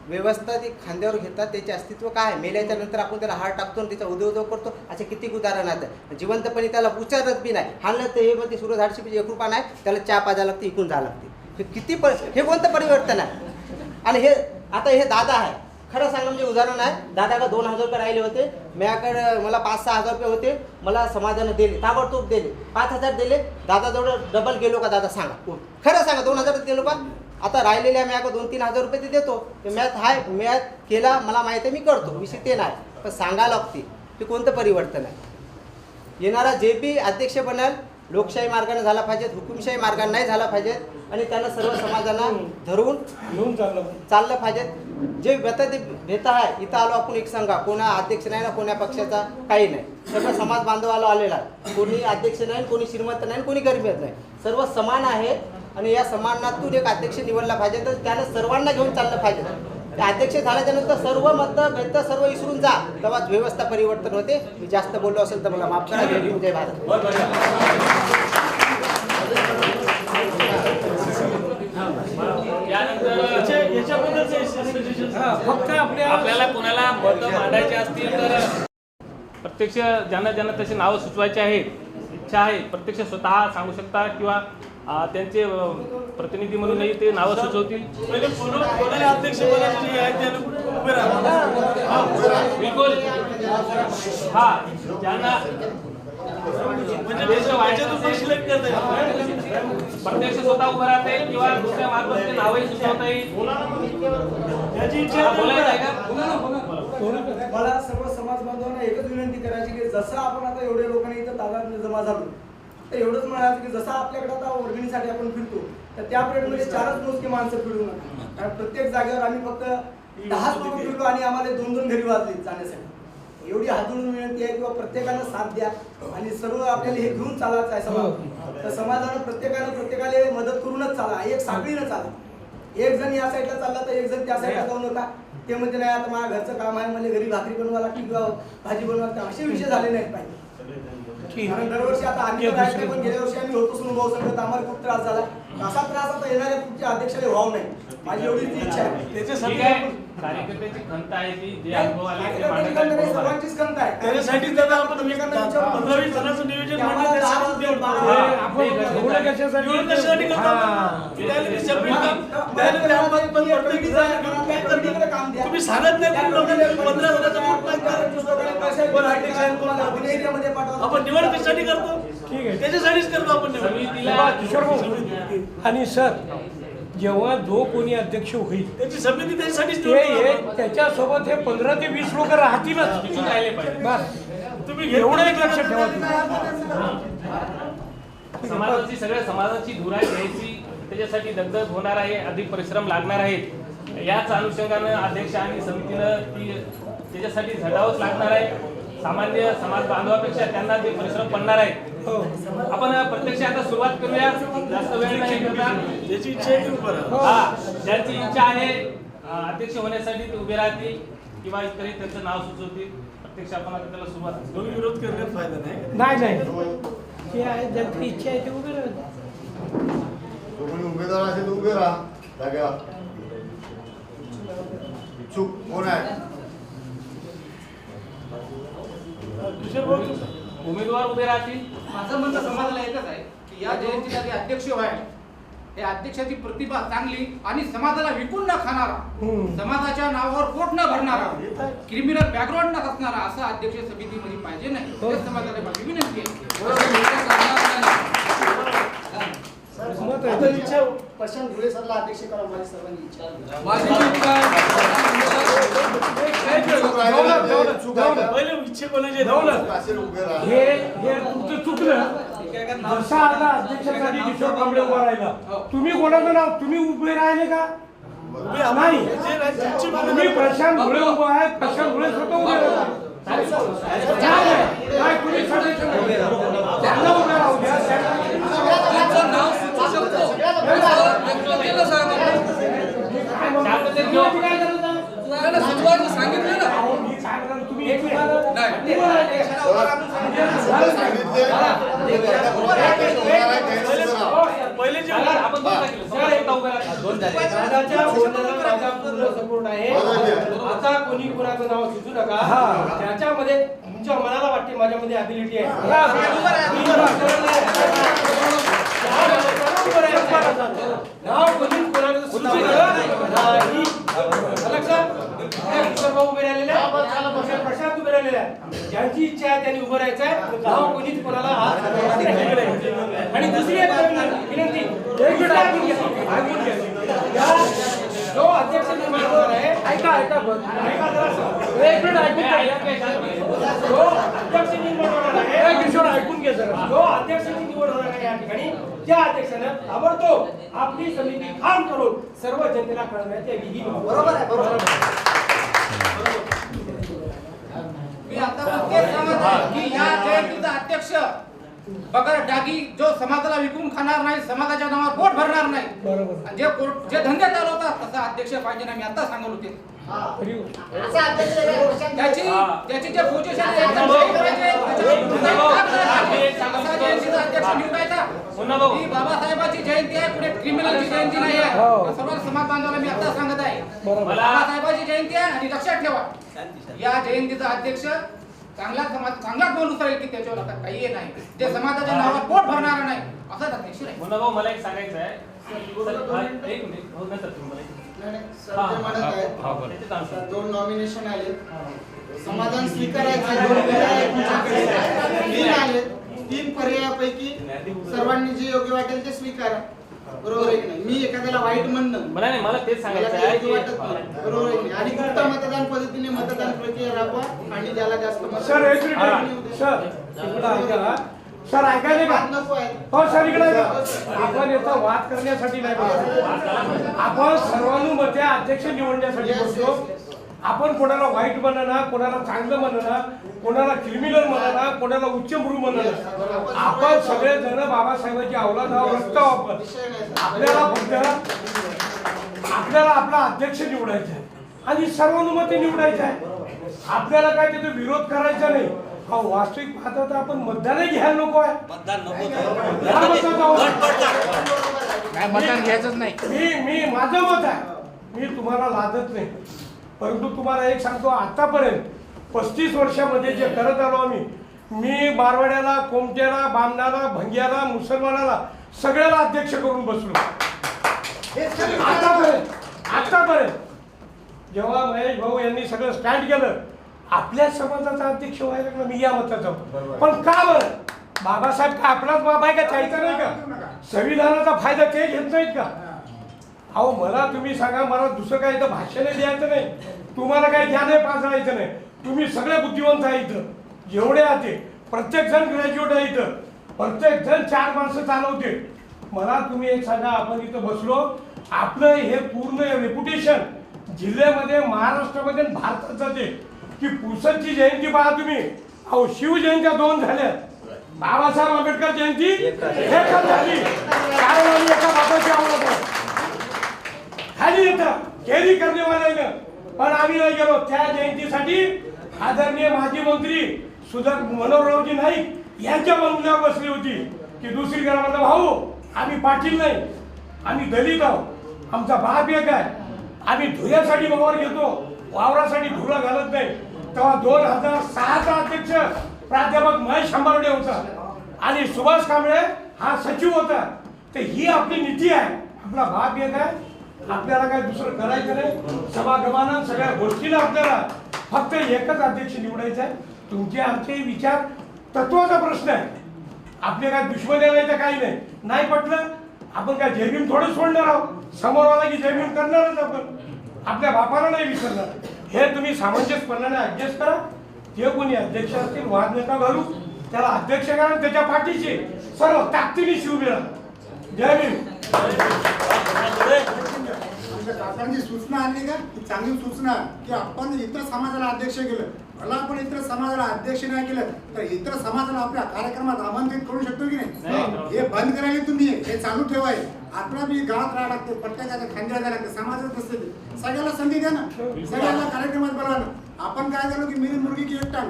व्यवस्था ती खांद्यावर घेतात त्याचे अस्तित्व काय आहे. मेल्याच्या नंतर आपण त्याला हार टाकतो आणि त्याचा उदो करतो, असे किती उदाहरण आहेत. जिवंतपणी त्याला उच्चारत बी नाही, हाणलं तर हे मध्ये सूरज हाडशी 1 रुपया नाही, त्याला चहा पाजायला लागते, इकून जावं लागते. हे किती हे कोणतं परिवर्तन आहे. आणि हे आता हे दादा आहे, खरं सांगा म्हणजे उदाहरण आहे, दादाला 2,000 रुपये राहिले होते, माझ्याकडे मला 5-6 हजार रुपये होते, मला समाजाने दिले, ताबडतोब दिले, 5,000 दिले, दादाजवळ डबल गेलो का दादा सांगा, खरं सांगा 2,000 दिलो का. आता राहिलेल्या माझ्याकडे 2-3 हजार रुपये ते देतो, ते मॅथ आहे, मॅथ केला मला माहिती आहे, मी करतो, विषय ते नाही, पण सांगा लागते ते कोणतं परिवर्तन आहे. येणारा जे बी अध्यक्ष बनेल लोकशाही मार्गाने झाला पाहिजे, हुकुमशाही मार्गाने नाही झाला पाहिजे, आणि त्यांना सर्व समाजांना धरून घेऊन चाललं पाहिजे. जे भेता आहे, इथं आलो आपण एक सांगा, कोणा अध्यक्ष नाही ना, कोण्या पक्षाचा काही नाही, सगळं समाज बांधवाला आलेला आहे. कोणी अध्यक्ष नाही, कोणी श्रीमंत नाही, कोणी गरीब नाही, सर्व समान आहेत. आणि या समानातून एक अध्यक्ष निवडला पाहिजे, तर त्यानं सर्वांना घेऊन चाललं पाहिजे. अध्यक्ष झाल्याच्या नंतर सर्व भेद सर्व विसरून जा, तेव्हा व्यवस्था परिवर्तन होते. मी जास्त बोललो असेल तर मला माफ करा. जय भारत. फक्त आपल्याला कोणाला मतं मांडायचे असतील तर प्रत्यक्ष ज्यांना तशी नावं सुचवायची आहेत, इच्छा आहे, प्रत्यक्ष स्वतः सांगू शकता किंवा त्यांचे प्रतिनिधी म्हणूनही ते नावं सुचवतील. बिलकुल हा, ज्यांना प्रत्यक्ष स्वतः उभं राहता येईल किंवा दुसऱ्या मार्फत नावही सुचवता येईल. बोलायचं आहे का? मला सर्व समाज बांधवांना एकच विनंती करायची की जसं आपण आता एवढ्या लोकांनी इथं ताब्यात जमा झालो, तर एवढंच म्हणायचं की जसं आपल्याकडे आता वर्गणीसाठी आपण फिरतो, तर त्या पिरियडमध्ये 4च मोजके माणसं फिरू नका. कारण प्रत्येक जागेवर आम्ही फक्त 10च लोक फिरलो आणि आम्हाला 2-2 घरी वाजले जाण्यासाठी. एवढी हातून विनंती आहे किंवा प्रत्येकानं साथ द्या आणि सर्व आपल्याला हे घेऊन चालायचं आहे समाज. तर समाजानं प्रत्येकाला मदत करूनच चाला, एक साखळीनं चाला. एक जण या साईडला चालला तर एक जण त्या साईडला जाऊ नका. ते म्हणते नाही आता माझ्या घरचं काम आहे, मला घरी भाकरी बनवा लागते किंवा भाजी बनवा लागते, असे विषय झाले नाहीत पाहिजे. ठीक. कारण दरवर्षी आता आम्ही तर राहत नाही, पण गेल्या वर्षी आम्ही होतो सुनुभव संघात, आम्हाला खूप त्रास झाला. असा त्रास आता येणाऱ्या पुढच्या अध्यक्षाला व्हावं नाही, माझी एवढी इच्छा आहे. ठीक आहे, कार्यकर्त्याची खंत आहे ती जे अनुभव आले ते मांडत आहेत, बरोबर आहे. सर्वांचीच खंत आहे. त्याच्यासाठी दादा आपण 15-20 जणांचं नियोजन आम्हाला मांडलं, दहा त्याच्यावर दिवस देऊ. बारा. आपण एवढं कशासाठी करतो आपण? त्याला ते separate काम, त्याला ते आपण पण प्रत्येकी जागा करून काय करणार? तुम्ही सांगत नाही कोण लोकांना 15 जणांचा ग्रुप नाही करत. कोण अध्यक्ष आहे, कोण नाही. आपण निवड कशासाठी करतो? ठीक आहे, त्याच्यासाठीच करतो आपण निवड. समितीला किशोर भाऊ आणि सर, जेव्हा जो कोणी अध्यक्ष होईल त्याची समिती त्याच्यासाठीच त्याच्यासोबत हे 15 ते 20 लोक राहतीलच. राहिले पाहिजे. बस तुम्ही एवढं एक लक्षात ठेवा समाजाची सगळ्या समाजाची धुरा घ्यायची, त्याच्यासाठी दगदग होणार आहे, अधिक परिश्रम लागणार आहेत. याच अनुषंगानं अध्यक्ष आणि समितीनं ती त्याच्यासाठी झटावंच लागणार आहे. सामान्य समाज बांधवापेक्षा त्यांना ते परिश्रम पडणार आहेत. आपण प्रत्यक्ष आता सुरुवात करूया, जास्त वेळ नाही करता. ज्याची इच्छा आहे ती उभं राहा. हा, ज्यांची इच्छा आहे अध्यक्ष होण्यासाठी ते उभे राहतील किंवा इतरही त्यांचं नाव सुचवतील. प्रत्यक्ष आपण आता त्याला सुरुवात करू. दोन्ही विरोध करण्यात फायदा नाही. ते आहे, ज्यांची इच्छा आहे ते उभे राहतात. जो कोणी उमेदवार असेल तो उभे राहा जागेवर. इच्छुक कोण आहे? किशोर भाऊ, उमेदवार उभे राहतील. माझं म्हणणं समाजाला एकच आहे की या जयंतीला जे अध्यक्ष व्हाय या अध्यक्षाची प्रतिभा चांगली आणि समाजाला विकून न खाणारा, समाजाच्या नावावर पोट न भरणारा, क्रिमिनल बॅकग्राऊंड न असणारा असा अध्यक्ष समितीमध्ये पाहिजे नाही. हे समाजाला माझी विनंती आता इच्छा प्रशांत धुळे सरला अध्यक्ष करा, माझी सर्वांची इच्छा आहे. पहिले इच्छा कोणाची आहे? इच्छुक असेल उभे राहा. हे तुमचं चुकलं. जसा आता अध्यक्षासाठी किशोर कांबळे उभा राहिला, तुम्ही कोणाचं नाव तुम्ही उभे राहिले का? नाही, तुम्ही प्रशांत धुळे उभा आहे, प्रशांत धुळे स्वतः उभे राहिले. नाही, तुम्ही सदस्य उभे राहा. त्यांना उभे राहू द्या. तुम्ही एक पहिले जे आपण दोन टाकले, स्वतः उभे राहतील. दोन झाले. दादाच्या बोलण्याला माझा पूर्ण सपोर्ट आहे. आता कोणी कोणाचं नाव सुचू नका. त्याच्यामध्ये तुमच्या मनाला वाटते माझ्यामध्ये अबिलिटी आहे. नाव कोणी कोणाचं सुचू नाही. भाऊ उभे राहिलेले आहे, प्रशांत उभे राहिलेले आहे. ज्यांची इच्छा आहे त्यांनी उभं राहायचं आहे. नाव कोणीच कोणाला आणि दुसरी एक विनंती, जो अध्यक्ष निर्माण होणार आहे, ऐका एक मिनिट जो अध्यक्ष निर्माण होणार आहे, किशोर ऐकून घ्या जरा. जो अध्यक्षाची निवड होणार आहे या ठिकाणी, त्या अध्यक्षानं ताबडतोब आपली समिती काम करून सर्व जनतेला कळवण्याचे विधी. बरोबर आहे, बरोबर. मी आता तेच सांगत आहे की या जयंतीचा अध्यक्ष बगर डागी जो समाजाला विकून खाणार नाही, समाजाच्या नावावर पोट भरणार नाही, जे धंदे चालवतात तसा अध्यक्ष पाहिजे नाही. मी आता सांगत होते त्याची जे पोझिशन आहे अध्यक्ष निवडायचा. ही बाबासाहेबांची जयंती आहे, पुढे क्रिमिनलची जयंती नाही आहे. सर्व समाज बांधवांना मी आता सांगत आहे, बाबासाहेबांची जयंती आहे आणि लक्षात ठेवा या जयंतीचा अध्यक्ष चांगलाच माणूस राहील की त्याच्यावर आता काही नाही, जे समाजाच्या नावावर पोट भरणार नाही असाच अध्यक्ष राहील. मुन्ना भाऊ, मला एक सांगायचं आहे. एक मिनिट भाऊ, नंतर तुम्हाला दोन नॉमिनेशन आले, समाधान स्वीकारायचे. 2 पर्याय तुमच्याकडे 3 आले. 3 पर्यायापैकी सर्वांनी जे योग्य वाटेल ते स्वीकारा. बरोबर आहे की नाही? मी एखाद्याला वाईट म्हणणं मला नाही, मला तेच सांगायचं आहे की बरोबर आहे की नाही? आणि गुप्त मतदान पद्धतीने मतदान प्रक्रिया राबवा आणि ज्याला जास्त मत सर एक मिनिट सर, इकडं ऐका. सर ऐकायला का? नको आहे. हो सर, इकडे ऐका. आपण याचा वाद करण्यासाठी नाही बोलतो, आपण सर्वानुमते अध्यक्ष निवडण्यासाठी बोलतो. आपण कोणाला वाईट म्हणा, कोणाला चांगलं म्हणा, कोणाला क्रिमिनल म्हणा, कोणाला उच्चभ्रू म्हणा. आपण सगळे जण बाबासाहेबांची अवलाद आहोत, रक्त वापर. आपल्याला फक्त आपला अध्यक्ष निवडायचा आहे आणि सर्वानुमते निवडायचा आहे. आपल्याला काय त्याचा विरोध करायचा नाही. हा वास्तविक पाहता तर आपण मतदानही घ्यायला नको आहे. या मताचा काय मतदान घ्यायचंच नाही. मी माझं मत आहे, मी तुम्हाला लादत नाही, परंतु तुम्हाला एक सांगतो, आतापर्यंत 35 वर्षामध्ये जे करत आलो आम्ही, मी मारवाड्याला, कोमट्याला, बामणाला, भंग्याला, मुसलमानाला सगळ्याला अध्यक्ष करून बसलो आतापर्यंत. जेव्हा महेश भाऊ यांनी सगळं स्टँड केलं, आपल्या समाजाचा अध्यक्ष व्हायला लागला, मी या मताचा. पण का बरं? बाबासाहेब का आपलाच बाबा आहे का? चायचा नाही का? संविधानाचा फायदा ते घेत नाहीत का? अहो मला तुम्ही सांगा, मला दुसरं काही इथं भाषण द्यायचं नाही, तुम्हाला काही ज्ञान पाजळायचं नाही. तुम्ही सगळे बुद्धिवंत आहे इथं, जेवढे आहे प्रत्येक जण ग्रॅज्युएट आहे इथं, प्रत्येक जण 4 माणसं चालवते. मला तुम्ही एक सांगा, आपण इथं बसलो, आपलं हे पूर्ण रेप्युटेशन जिल्ह्यामध्ये, महाराष्ट्रामध्ये, भारतात जाते की पुसदची जयंती पहा तुम्ही. अहो शिवजयंत्या 2 झाल्या, बाबासाहेब आंबेडकर जयंती एकच झाली. कारण आम्ही एका बाबाची आवडत खाली येतं केली करण्यावाल्यानं, पण आम्ही नाही गेलो. त्या जयंतीसाठी आदरणीय माजी मंत्री मनोहररावजी नाईक यांच्या बंगल्यावर बसली होती की दुसरी घरामध्ये, भाऊ आम्ही पाटील नाही, आम्ही दलित आहोत, आमचा बाप एक आहे, आम्ही धुऱ्यासाठी वावर घेतो, वावरासाठी धुरा घालत नाही. तेव्हा 2006चा अध्यक्ष प्राध्यापक महेश अंबारडे होता आणि सुभाष कांबळे हा सचिव होता. तर ही आपली नीती आहे, आपला बाप एक आहे, आपल्याला काय दुसरं करायचं नाही. सभागमानं सगळ्या गोष्टीला आपल्याला फक्त एकच अध्यक्ष निवडायचा आहे. तुमचे आमचे विचार तत्वाचा प्रश्न आहे, आपले काय दुश्मनी नाही तर काही नाही. नाही पटलं आपण काय जयभीम थोडं सोडणार आहोत, समोर आला की जयभीम करणारच आपण, आपल्या बापाला नाही विसरणार. हे तुम्ही सामंजस्यपणाने ऍडजस्ट करा. जे कोणी अध्यक्ष असतील वाद नका घालू, त्याला अध्यक्ष करा, त्याच्या पाठीशी सर्व ताकदीने शिवबी राहा. जय भीम. काकांची सूचना आणली का की चांगली सूचना की आपण इतर समाजाला अध्यक्ष केलं. मला आपण इतर समाजाला अध्यक्ष नाही केलं तर इतर समाजाला आपल्या कार्यक्रमात आमंत्रित करू शकतो की नाही? हे बंद करायला तुम्ही हे चालू ठेवाय. आपला बी गावात राहावं लागते, प्रत्येकाच्या खांद्याला जायला लागते, समाजात असते ते. सगळ्याला संधी द्या ना, सगळ्याला कार्यक्रमात बोलवा ना. आपण काय झालो की मेरी मुलगी की एकटा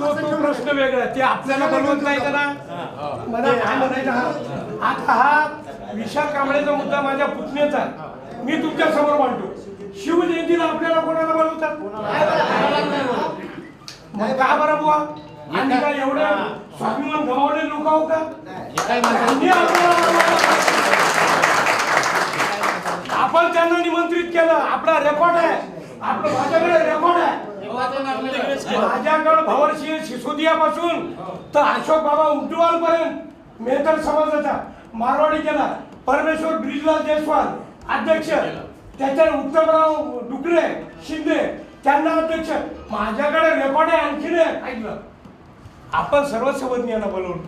तो प्रश्न वेगळा, ते आपल्याला बनवत नाही का ना. मला काय म्हणायचं, आता हा विशाल कांबळेचा मुद्दा माझ्या पुतण्याचा आहे, मी तुमच्या समोर मांडतो. शिवजयंतीला आपल्याला कोणाला बोलवतात? मग का बरं बुवा? आणि काय एवढं स्वाभिमान गमावले लोक आहो का? आपण त्यांना निमंत्रित केलं, आपला रेकॉर्ड आहे, आपलं माझ्याकडे रेकॉर्ड आहे. माझ्याकडे भवरसिंह सिसोदियापासून तर अशोक बाबा उंटवाल पर्यंत मेहतर समाजाचा मारवाडी केला. परमेश्वर ब्रिजलाल जयस्वाल अध्यक्ष, त्याच्यावर उत्तमराव डुकरे शिंदे त्यांना अध्यक्ष. माझ्याकडे रेकॉर्ड आहे, आणखीन ऐकलं. आपण सर्व सर्वज्ञांना बोलवलं,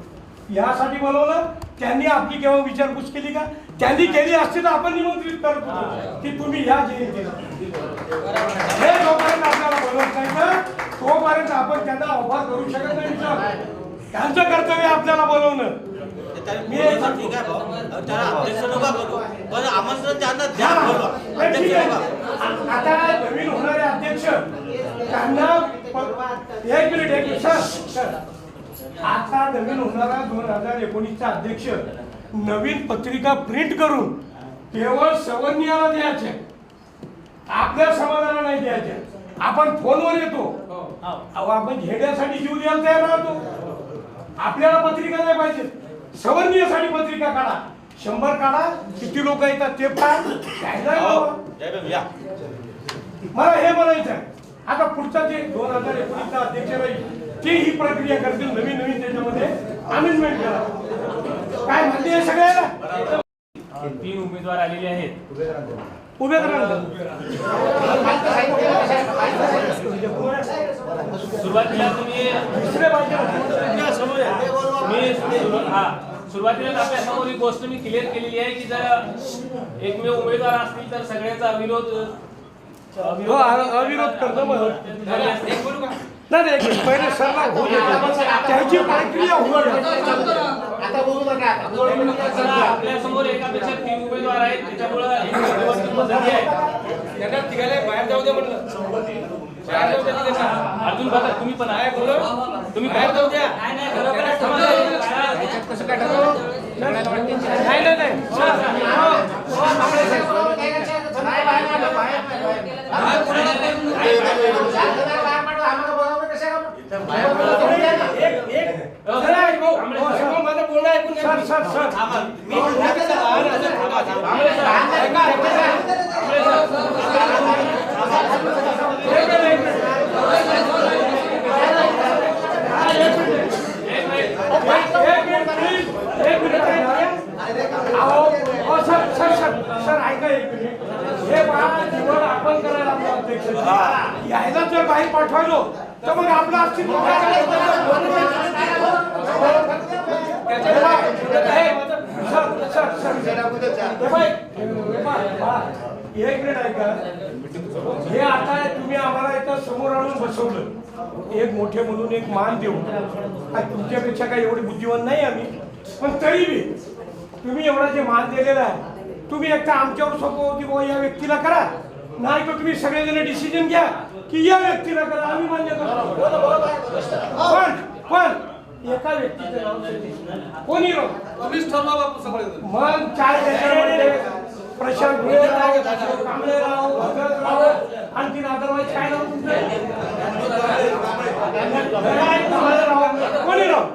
यासाठी बोलवलं. त्यांनी आपली केव्हा विचारपूस केली का? त्यांनी केली असती तर आपण निमंत्रित करत होतो की तुम्ही या जयंतीला. हे जोपर्यंत आपल्याला बोलवत नाही तर तोपर्यंत आपण त्यांना आव्हान करू शकत नाही. विचार त्यांचं कर्तव्य आपल्याला बोलवणं. आता नवीन होणारे अध्यक्ष त्यांना एक मिनिट आता नवीन होणारा 2019चा अध्यक्ष नवीन पत्रिका प्रिंट करून केवळ सवर्णीयाला द्यायचे, आपल्या समाजाला नाही द्यायचे. आपण फोनवर येतो, आपण घेण्यासाठी जीव द्यायला तयार राहतो. आपल्याला पत्रिका नाही पाहिजे, सवर्णीयासाठी पत्रिका काढा. 100 काढा, किती लोक येतात ते पहा. मला हे म्हणायचं आहे, आता पुढचा जे 2019चा अध्यक्ष राहील ते ही प्रक्रिया करतील, नवीन नवीन त्याच्यामध्ये अमेंडमेंट करा. काय म्हणते हे सगळ्याला? 3 उमेदवार आलेले आहेत. उभे करा. सुरुवातीला तुम्ही सुरुवातीला आपल्यासमोर ही गोष्ट मी क्लिअर केलेली आहे की जर एकमेव उमेदवार असतील तर सगळ्याचा अविरोध करतो. नाही पहिले सरला होऊ त्याची प्रक्रिया आपल्यासमोर एकापेक्षा 3 उमेदवार आहेत, त्याच्यामुळे बाहेर जाऊ दे म्हटलं. बाहेर जाऊ द्या तिघांना. अर्जुन बघा तुम्ही पण आहे बोलो तुम्ही बाहेर जाऊ द्या. ह्याच्यात कसं काय ठरवलं? नाही. माझं बोलणं ऐकून सर ऐका एक मिनिट. हे निवड आपण करायला लागलो अध्यक्ष. यायला जर बाहेर पाठवायलो तर मग आपलं अस्तित्व एक मिनिट ऐका. हे आता तुम्ही आम्हाला इथं समोर आणून बसवलं, एक मोठे म्हणून एक मान देऊ. तुमच्यापेक्षा काही एवढी बुद्धिवान नाही आम्ही, पण तरी बी तुम्ही एवढा जे मान दिलेला आहे, तुम्ही एकदा आमच्यावर सोपव की बाबा या व्यक्तीला करा, नाही तर तुम्ही सगळेजण डिसिजन घ्या की या व्यक्तीला करा, आम्ही मान्य करतो. पण एका व्यक्तीचं नाव कोणी राव तुम्हीच ठरवा बापू सगळे. मग चार त्याच्यामध्ये प्रशांत भुजबळराव, कांबळेराव, भगतराव, आणखीन अदरवाईज काय नाव तुमचं? कोणी राव?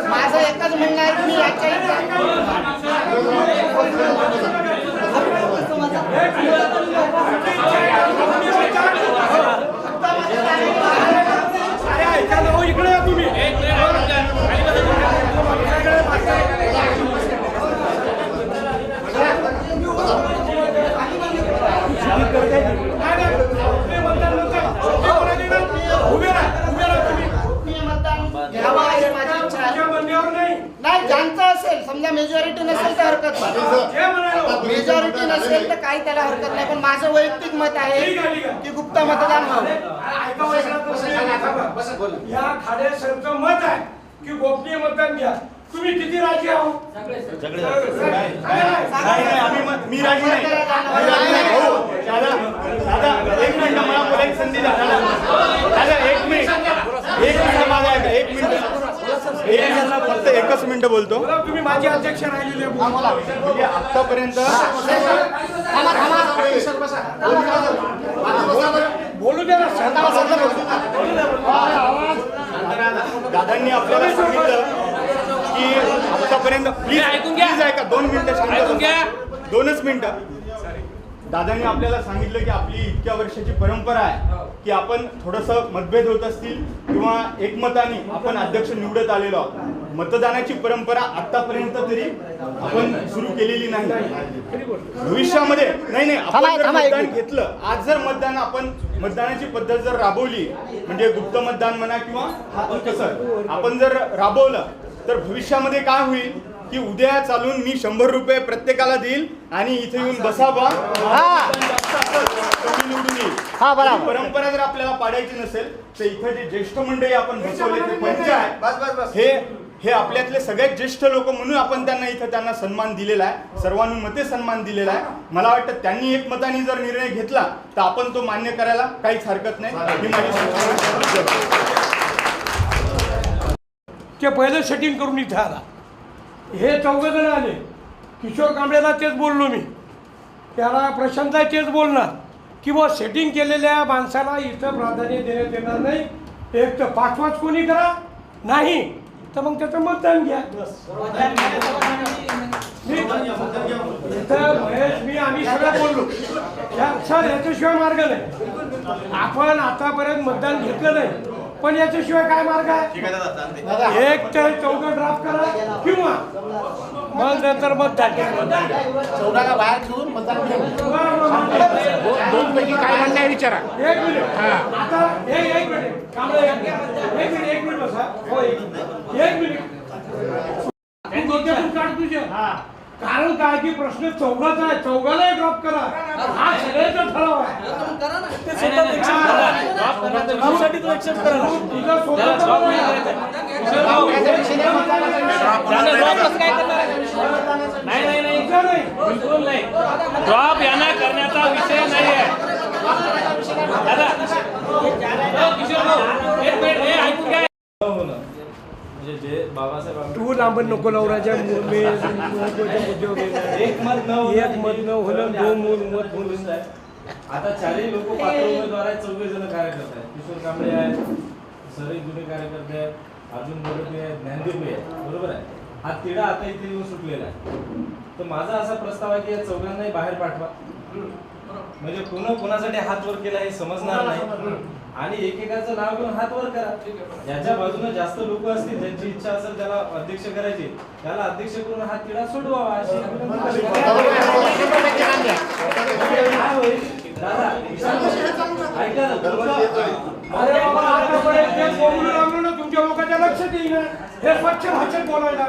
माझं एकच म्हणणं आहे, तुम्ही याच्या इकडे या तुम्ही. नाही ज्यांचं असेल, समजा मेजॉरिटी नसेल तर हरकत नाही, मेजॉरिटी नसेल तर काही त्याला हरकत नाही, पण माझं वैयक्तिक मत आहे की गुप्त मतदान व्हावं. या खाडे सरचं मत आहे की गोपनीय मतदान घ्या. तुम्ही किती राजी आहो? मी राजी नाही. दादा एक मिनिट मला बोलायची संधी द्या. दादा एक मिनिट माझा ऐका. एक मिनिट फक्त एकच मिनिट बोलतो. तुम्ही माझे अध्यक्ष राहिलेले म्हणजे आतापर्यंत बोलू द्या ना. दादांनी आपल्याला सांगितलं की आतापर्यंत प्लीज ऐकून घ्या. ऐका 2 मिनिटं ऐकून घ्या. 2च मिनिटं. दादांनी आपल्याला सांगितलं की आपली इतक्या वर्षाची परंपरा आहे की आपण थोडंसं मतभेद होत असतील किंवा एकमताने आपण अध्यक्ष निवडत आलेलो आहोत. मतदानाची परंपरा आतापर्यंत तरी आपण सुरू केलेली नाही. भविष्यामध्ये नाही आपण जर मतदान घेतलं, आज जर मतदान आपण मतदानाची पद्धत जर राबवली, म्हणजे गुप्त मतदान म्हणा किंवा कसं आपण जर राबवलं, तर भविष्यामध्ये काय होईल की उद्या चालून मी 100 रुपये प्रत्येकाला देईल आणि इथे येऊन बसावा निवडून येईल. परंपरा जर आपल्याला पाडायची नसेल तर इथे जे ज्येष्ठ मंडळी आपण बसवले ते पंच हे आपल्यातले सगळ्यात ज्येष्ठ लोक म्हणून आपण त्यांना इथं त्यांना सन्मान दिलेला आहे, सर्वानुमते सन्मान दिलेला आहे. मला वाटतं त्यांनी एकमताने जर निर्णय घेतला तर आपण तो मान्य करायला काहीच हरकत नाही. ही माझी ते पहिलं सेटिंग करून इथं आला. हे 4 जण आले. किशोर कांबळेला तेच बोललो मी, त्याला प्रशांतला तेच बोलणार की बुवा सेटिंग केलेल्या माणसाला इथं प्राधान्य देण्यात येणार नाही. एक तर पाठवाच कोणी करा, नाही तर मग त्याचं मतदान घ्या. मी आम्ही सगळं बोललो सर, याच्याशिवाय मार्ग नाही. आपण आतापर्यंत मतदान घेतलं नाही, पण याच्याशिवाय काय मार्ग आहे? एक तर चौघ ड्राफ्ट करा किंवा मग नंतर मतदान घ्या. चौदाला बाहेर ठेवून मतदान दोन पैकी काय म्हणणं आहे विचारा. एक मिनिट आता एक मिनिट कांबळे, एक मिनिट बसा. हो एक मिनिट तू डोक्यातून काढ तुझ्या. कारण काय की प्रश्न चौघाचा आहे, चौघाला ड्रॉप करा हा सगळ्याचा ठराव आहे. नाही बिलकुल नाही. ड्रॉप यांना करण्याचा विषय नाही आहे. दादा किशोर भाऊ एक मिनिट हे ऐकून घ्या. तू लांबण नको लावण्याच्या एक मत न होणं दोन मत होणं. आता चारही लोक पात्र उमेदवार आहेत, 14 जण कार्यकर्ते आहेत. किशोर कांबळे आहेत, सरई जुने कार्यकर्ते आहेत, अर्जुन मोडके आहेत, ज्ञानदेव आहेत, बरोबर आहे. हा तिढा आता इथे येऊन सुटलेला आहे. तर माझा असा प्रस्ताव आहे की या चौघांनाही बाहेर पाठवा, म्हणजे कोणासाठी हात वर केला हे समजणार नाही. आणि एकेकाचं नाव घेऊन हात वर करा. ज्याच्या बाजूने जास्त लोक असतील, ज्यांची इच्छा असेल त्याला अध्यक्ष करायची, त्याला अध्यक्ष करून हा तिढा सोडवावा. ऐका ना, तुमच्या लोकांच्या लक्षात येईल हे स्वच्छ भाषेत बोलायला.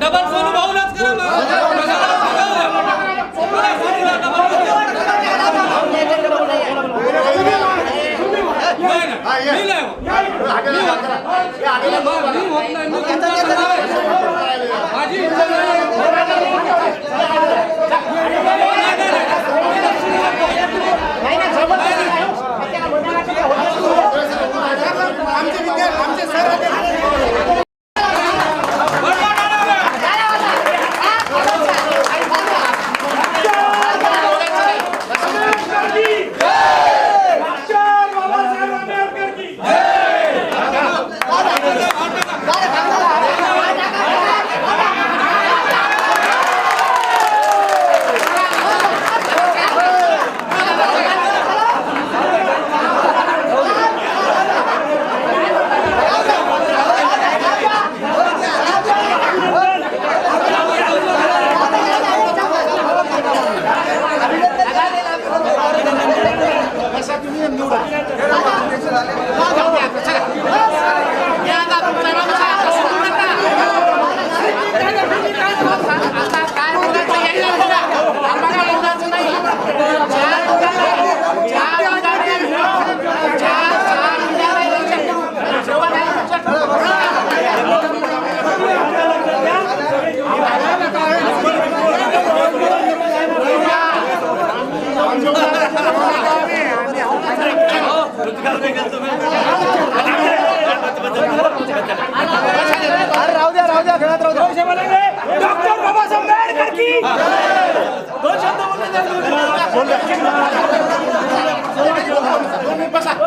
डबल सोनू भाऊलाच करा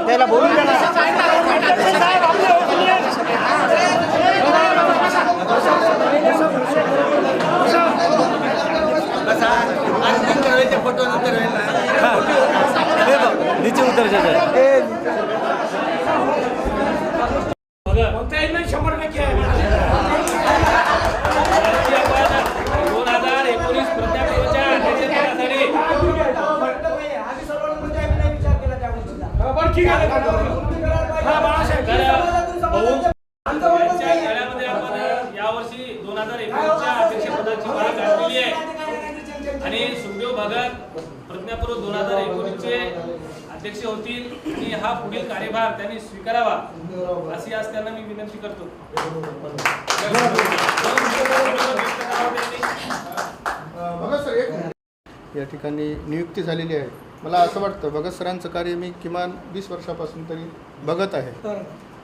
त्याला बोलून फोटो नंतर नीचे उतर नाही 100% 2019 प्रत्याशिच्या अध्यक्षपदासाठी ठीक आहे. यावर्षी 2019च्या अध्यक्षपदाची माळ काढलेली आहे. त्यांनी स्वीकारावा अशी आज त्यांना मी विनंती करतो. भगत सर या ठिकाणी नियुक्ती झालेली आहे. मला असं वाटतं भगत सरांचं कार्य मी किमान 20 वर्षापासून तरी बघत आहे.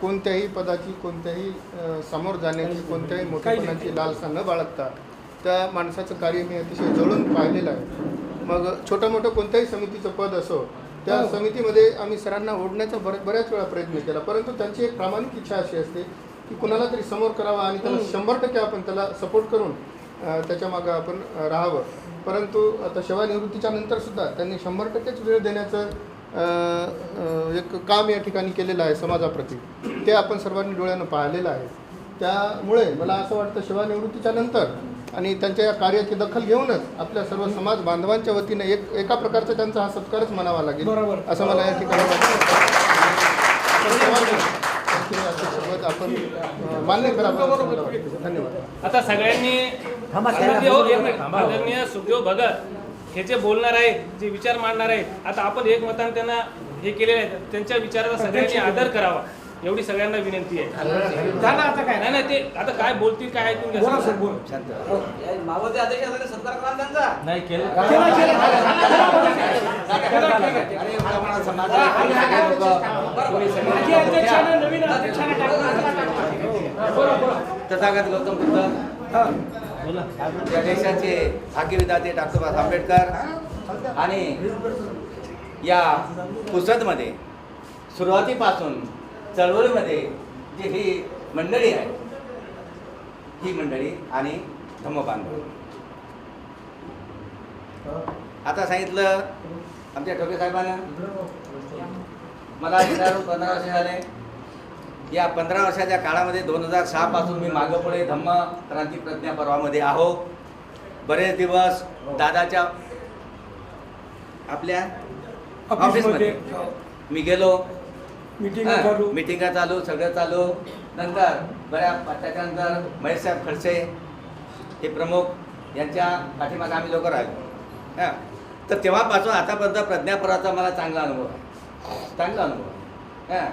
कोणत्याही पदाची, कोणत्याही समोर जाण्याची, कोणत्याही मोठेपणाची लालसा न बाळगता त्या माणसाचं कार्य मी अतिशय जवळून पाहिलेलं आहे. मग छोटं मोठं कोणत्याही समितीचं पद असो, त्या समितीमध्ये आम्ही सरांना ओढण्याचा बऱ्याच वेळा प्रयत्न केला, परंतु त्यांची एक प्रामाणिक इच्छा अशी असते की कुणाला तरी समोर करावा आणि त्याला 100% आपण त्याला सपोर्ट करून त्याच्या मागं आपण राहावं. परंतु आता सेवानिवृत्तीच्या नंतरसुद्धा त्यांनी 100%च वेळ देण्याचं एक काम या ठिकाणी केलेलं आहे समाजाप्रती. ते आपण सर्वांनी डोळ्यानं पाहिलेलं आहे. त्यामुळे मला असं वाटतं सेवानिवृत्तीच्या नंतर आणि त्यांच्या या कार्याची दखल घेऊनच आपल्या सर्व समाज बांधवांच्या वतीने एका प्रकारचा त्यांचा हा सत्कारच म्हणावा लागेल असं मला या ठिकाणी वाटतं. आपण मान्य करावं. धन्यवाद. आता सगळ्यांनी आदरणीय सुखदेव भगत हे जे बोलणार आहेत, जे विचार मांडणार आहेत, आता आपण एक मताने त्यांना हे केलेले आहे, त्यांच्या विचाराचा सगळ्यांनी आदर करावा एवढी सगळ्यांना विनंती आहे. आता काय नाही ते आता काय बोलतील काय ऐकून घ्या. मावळते अध्यक्षाचा सत्कार करा त्यांचा. नाही केलं. तथागत गौतम बुद्ध, या देशाचे भाग्यविधाते डॉक्टर बाबासाहेब आंबेडकर आणि या पुसदमध्ये सुरुवातीपासून चळवळीमध्ये जी ही मंडळी आहे, ही मंडळी आणि धम्मबांधव. आता सांगितलं आमच्या ठोके साहेबांना, मला 15 वर्ष झाले. या 15 वर्षाच्या काळामध्ये 2006 पासून मी मागं पुढे धम्म क्रांती प्रज्ञा पर्वामध्ये आहो. बरेच दिवस दादाच्या आपल्या ऑफिसमध्ये मी गेलो, मिटिंगा चालू, सगळं चालू. नंतर त्याच्यानंतर महेश साहेब खडसे हे प्रमुख, यांच्या पाठीमागे आम्ही लोक राहिलो. हां, तर तेव्हापासून आतापर्यंत प्रज्ञापर्वाचा मला चांगला अनुभव आहे. हां,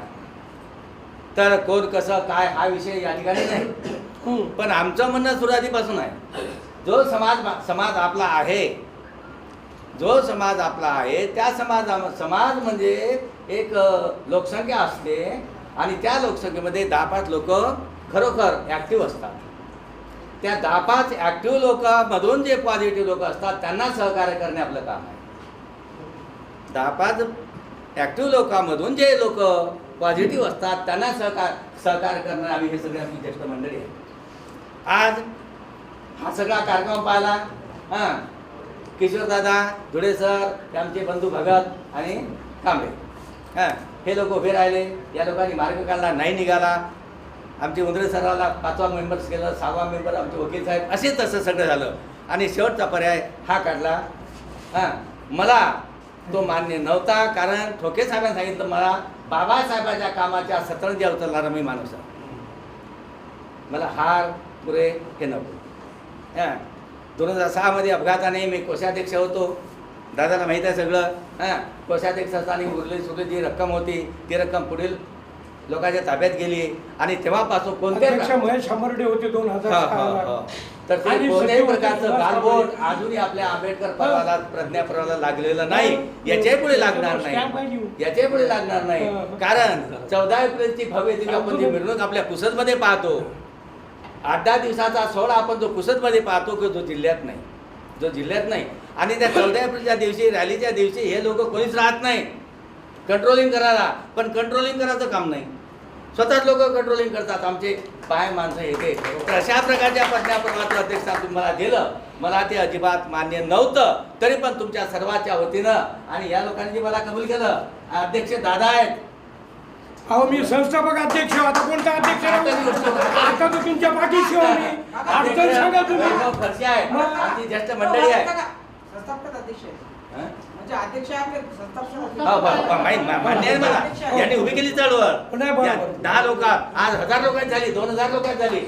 तर कोण कसं काय हा विषय या ठिकाणी नाही, पण आमचं म्हणणं सुरुवातीपासून आहे, जो समाज आपला आहे, जो समाज आपला आहे त्या समाज म्हणजे एक लोकसंख्या असते आणि त्या लोकसंख्येमध्ये 10-5 लोक खरोखर ॲक्टिव्ह असतात. त्या 10-5 ॲक्टिव्ह लोकांमधून जे पॉझिटिव्ह लोक असतात त्यांना सहकार्य करणे आपलं काम आहे. 10-5 ॲक्टिव्ह लोकांमधून जे लोक पॉझिटिव्ह असतात त्यांना सहकार्य करणं आम्ही हे सगळे आमची ज्येष्ठ मंडळी आहे. आज हा सगळा कार्यक्रम पाहिला. हां, किशोरदादा धुळे सर, ते आमचे बंधू भगत आणि कांबळे, हां, हे लोक उभे राहिले. या लोकांनी मार्ग काढला, नाही निघाला. आमचे उंदरे सराला 5वा मेंबर्स केलं, 6वा मेंबर आमचे वकील साहेब, असे तसं सगळं झालं आणि शेवटचा पर्याय हा काढला. हां, मला तो मान्य नव्हता, कारण ठोके साहेबांनी सांगितलं मला बाबासाहेबांच्या कामाच्या सतरंजी उचलणारा मी माणूस आहे, मला हार पुरे हे नको. हां, 2006 मध्ये अपघाताने मी कोषाध्यक्ष होतो, दादाला माहीत आहे सगळं. हां, कोषाध्यक्ष असताना उरली जी रक्कम होती ती रक्कम पुढील लोकांच्या ताब्यात गेली आणि तेव्हापासून कोणत्याही महेश हंबर्डे होते 2006 तर ते कोणत्याही प्रकारचं गालबोट अजूनही आपल्या आंबेडकर पर्वाला, प्रज्ञा पर्वाला लागलेलं नाही. याच्याही पुढे लागणार नाही, याच्याही पुढे लागणार नाही. कारण 14 एप्रिलची भव्य दिवशी आपण जी मिरवणूक आपल्या पुसदमध्ये पाहतो, 8-10 दिवसाचा सोहळा आपण जो पुसदमध्ये पाहतो की जो जिल्ह्यात नाही आणि त्या 14 एप्रिलच्या दिवशी, रॅलीच्या दिवशी हे लोक कोणीच राहत नाही कंट्रोलिंग करायला, पण कंट्रोलिंग करायचं काम नाही, स्वतःच लोक कंट्रोलिंग करतात. आमचे पाय माणसं येते. तर अशा प्रकारच्या प्रज्ञापर्वाचं अध्यक्ष तुम्हाला दिलं, मला ते अजिबात मान्य नव्हतं. तरी पण तुमच्या सर्वांच्या वतीनं आणि या लोकांनी मला कबूल केलं. अध्यक्ष दादा आहेत. अहो, मी संस्थापक अध्यक्ष, आता कोणता अध्यक्ष? आता तर तुमच्या पाठीशी मी अडचण सांगा तुम्ही. खर्चे आहे, आमची ज्येष्ठ मंडळी आहे. संस्थापक अध्यक्ष आहे म्हणजे अध्यक्ष आहे संस्थापक. मान्य आहे मला. यांनी उभी केली चळवळ. 10 लोक आज 1000 लोकांची झाली, 2000 लोकांची झाली.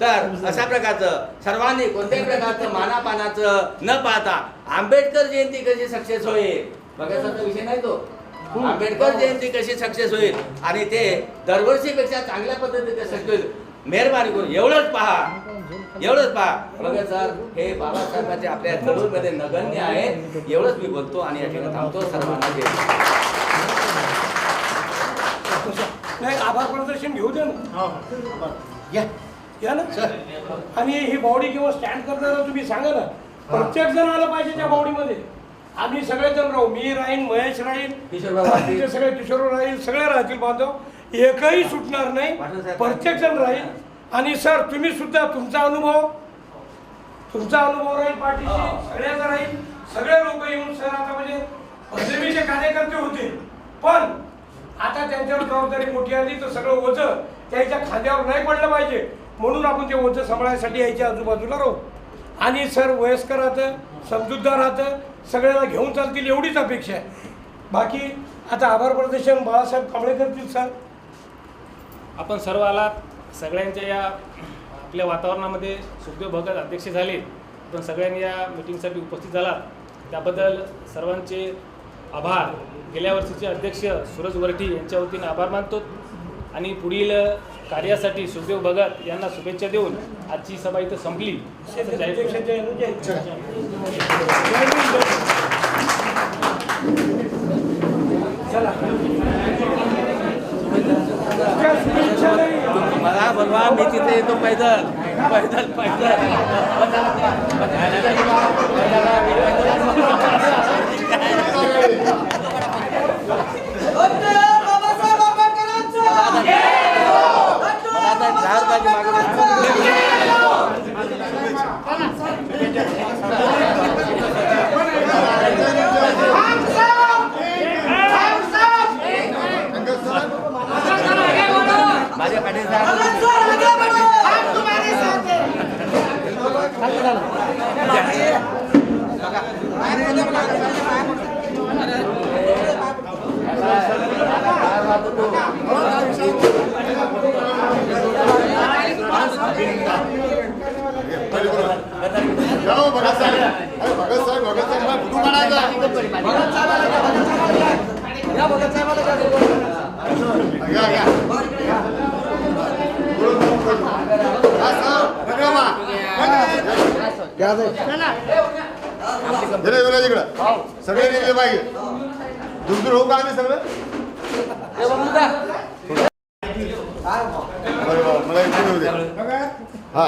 तर अशा प्रकारचं सर्वांनी कोणत्याही प्रकारचं मानापानाचं न पाहता आंबेडकर जयंती कशी सक्सेस होईल बघायचा विषय नाही तो. आंबेडकर जयंती कशी सक्सेस होईल आणि ते दरवर्षीपेक्षा चांगल्या पद्धतीने सक्सेस होईल, मेहरबानी करून एवढंच पहा. बघा सर, हे बाबासाहेबांचे आपल्या कडूमध्ये नगण्य आहे. एवढंच मी बोलतो आणि या ठिकाणी थांबतो. सर्वांना जय नाही, आभार प्रदर्शन घेऊ दे ना. या ना आणि ही बावडी किंवा स्टँड करताना तुम्ही सांगा ना, प्रत्येक जण आलं पाहिजे त्या बावडीमध्ये. आम्ही सगळेजण राहू, मी राहीन, महेश राहील, तिथे सगळे किशोर राहील, सगळे राहतील बांधव, एकही सुटणार नाही, प्रत्येक जण राहील. आणि सर तुम्ही सुद्धा तुमचा अनुभव राहील पाठीशी, सगळ्याचा राहील. सगळे लोक येऊन सर आता म्हणजे पदवीचे कार्यकर्ते होते, पण आता त्यांच्यावर जबाबदारी मोठी आली तर सगळं ओझं त्याच्या खांद्यावर नाही पडलं पाहिजे, म्हणून आपण ते ओझं सांभाळण्यासाठी यायच्या आजूबाजूला राहू. आणि सर वयस्कर राहतं, समजूतदार राहतं, सगळ्याला घेऊन चालतील एवढीच अपेक्षा आहे. बाकी आता आभार प्रदर्शन बाळासाहेब कांबळे करतील. सर आपण सर्व आलात, सगळ्यांच्या या आपल्या वातावरणामध्ये सुखदेव भगत अध्यक्ष झाले, पण सगळ्यांनी या मीटिंगसाठी उपस्थित झालात त्याबद्दल सर्वांचे आभार. गेल्या वर्षीचे अध्यक्ष सूरज वरठी यांच्या वतीने आभार मानतो आणि पुढील कार्यासाठी सुखदेव भगत यांना शुभेच्छा देऊन आजची सभा इथं संपली. मला बोलवा, मी तिथे येतो पैदल. माझ्या पाठीत भगत साहेब फोटो काढायचा. सगळे निघले पाहिजे. दूर होऊ का आम्ही सगळं. मला इथे येऊ द्या. हा.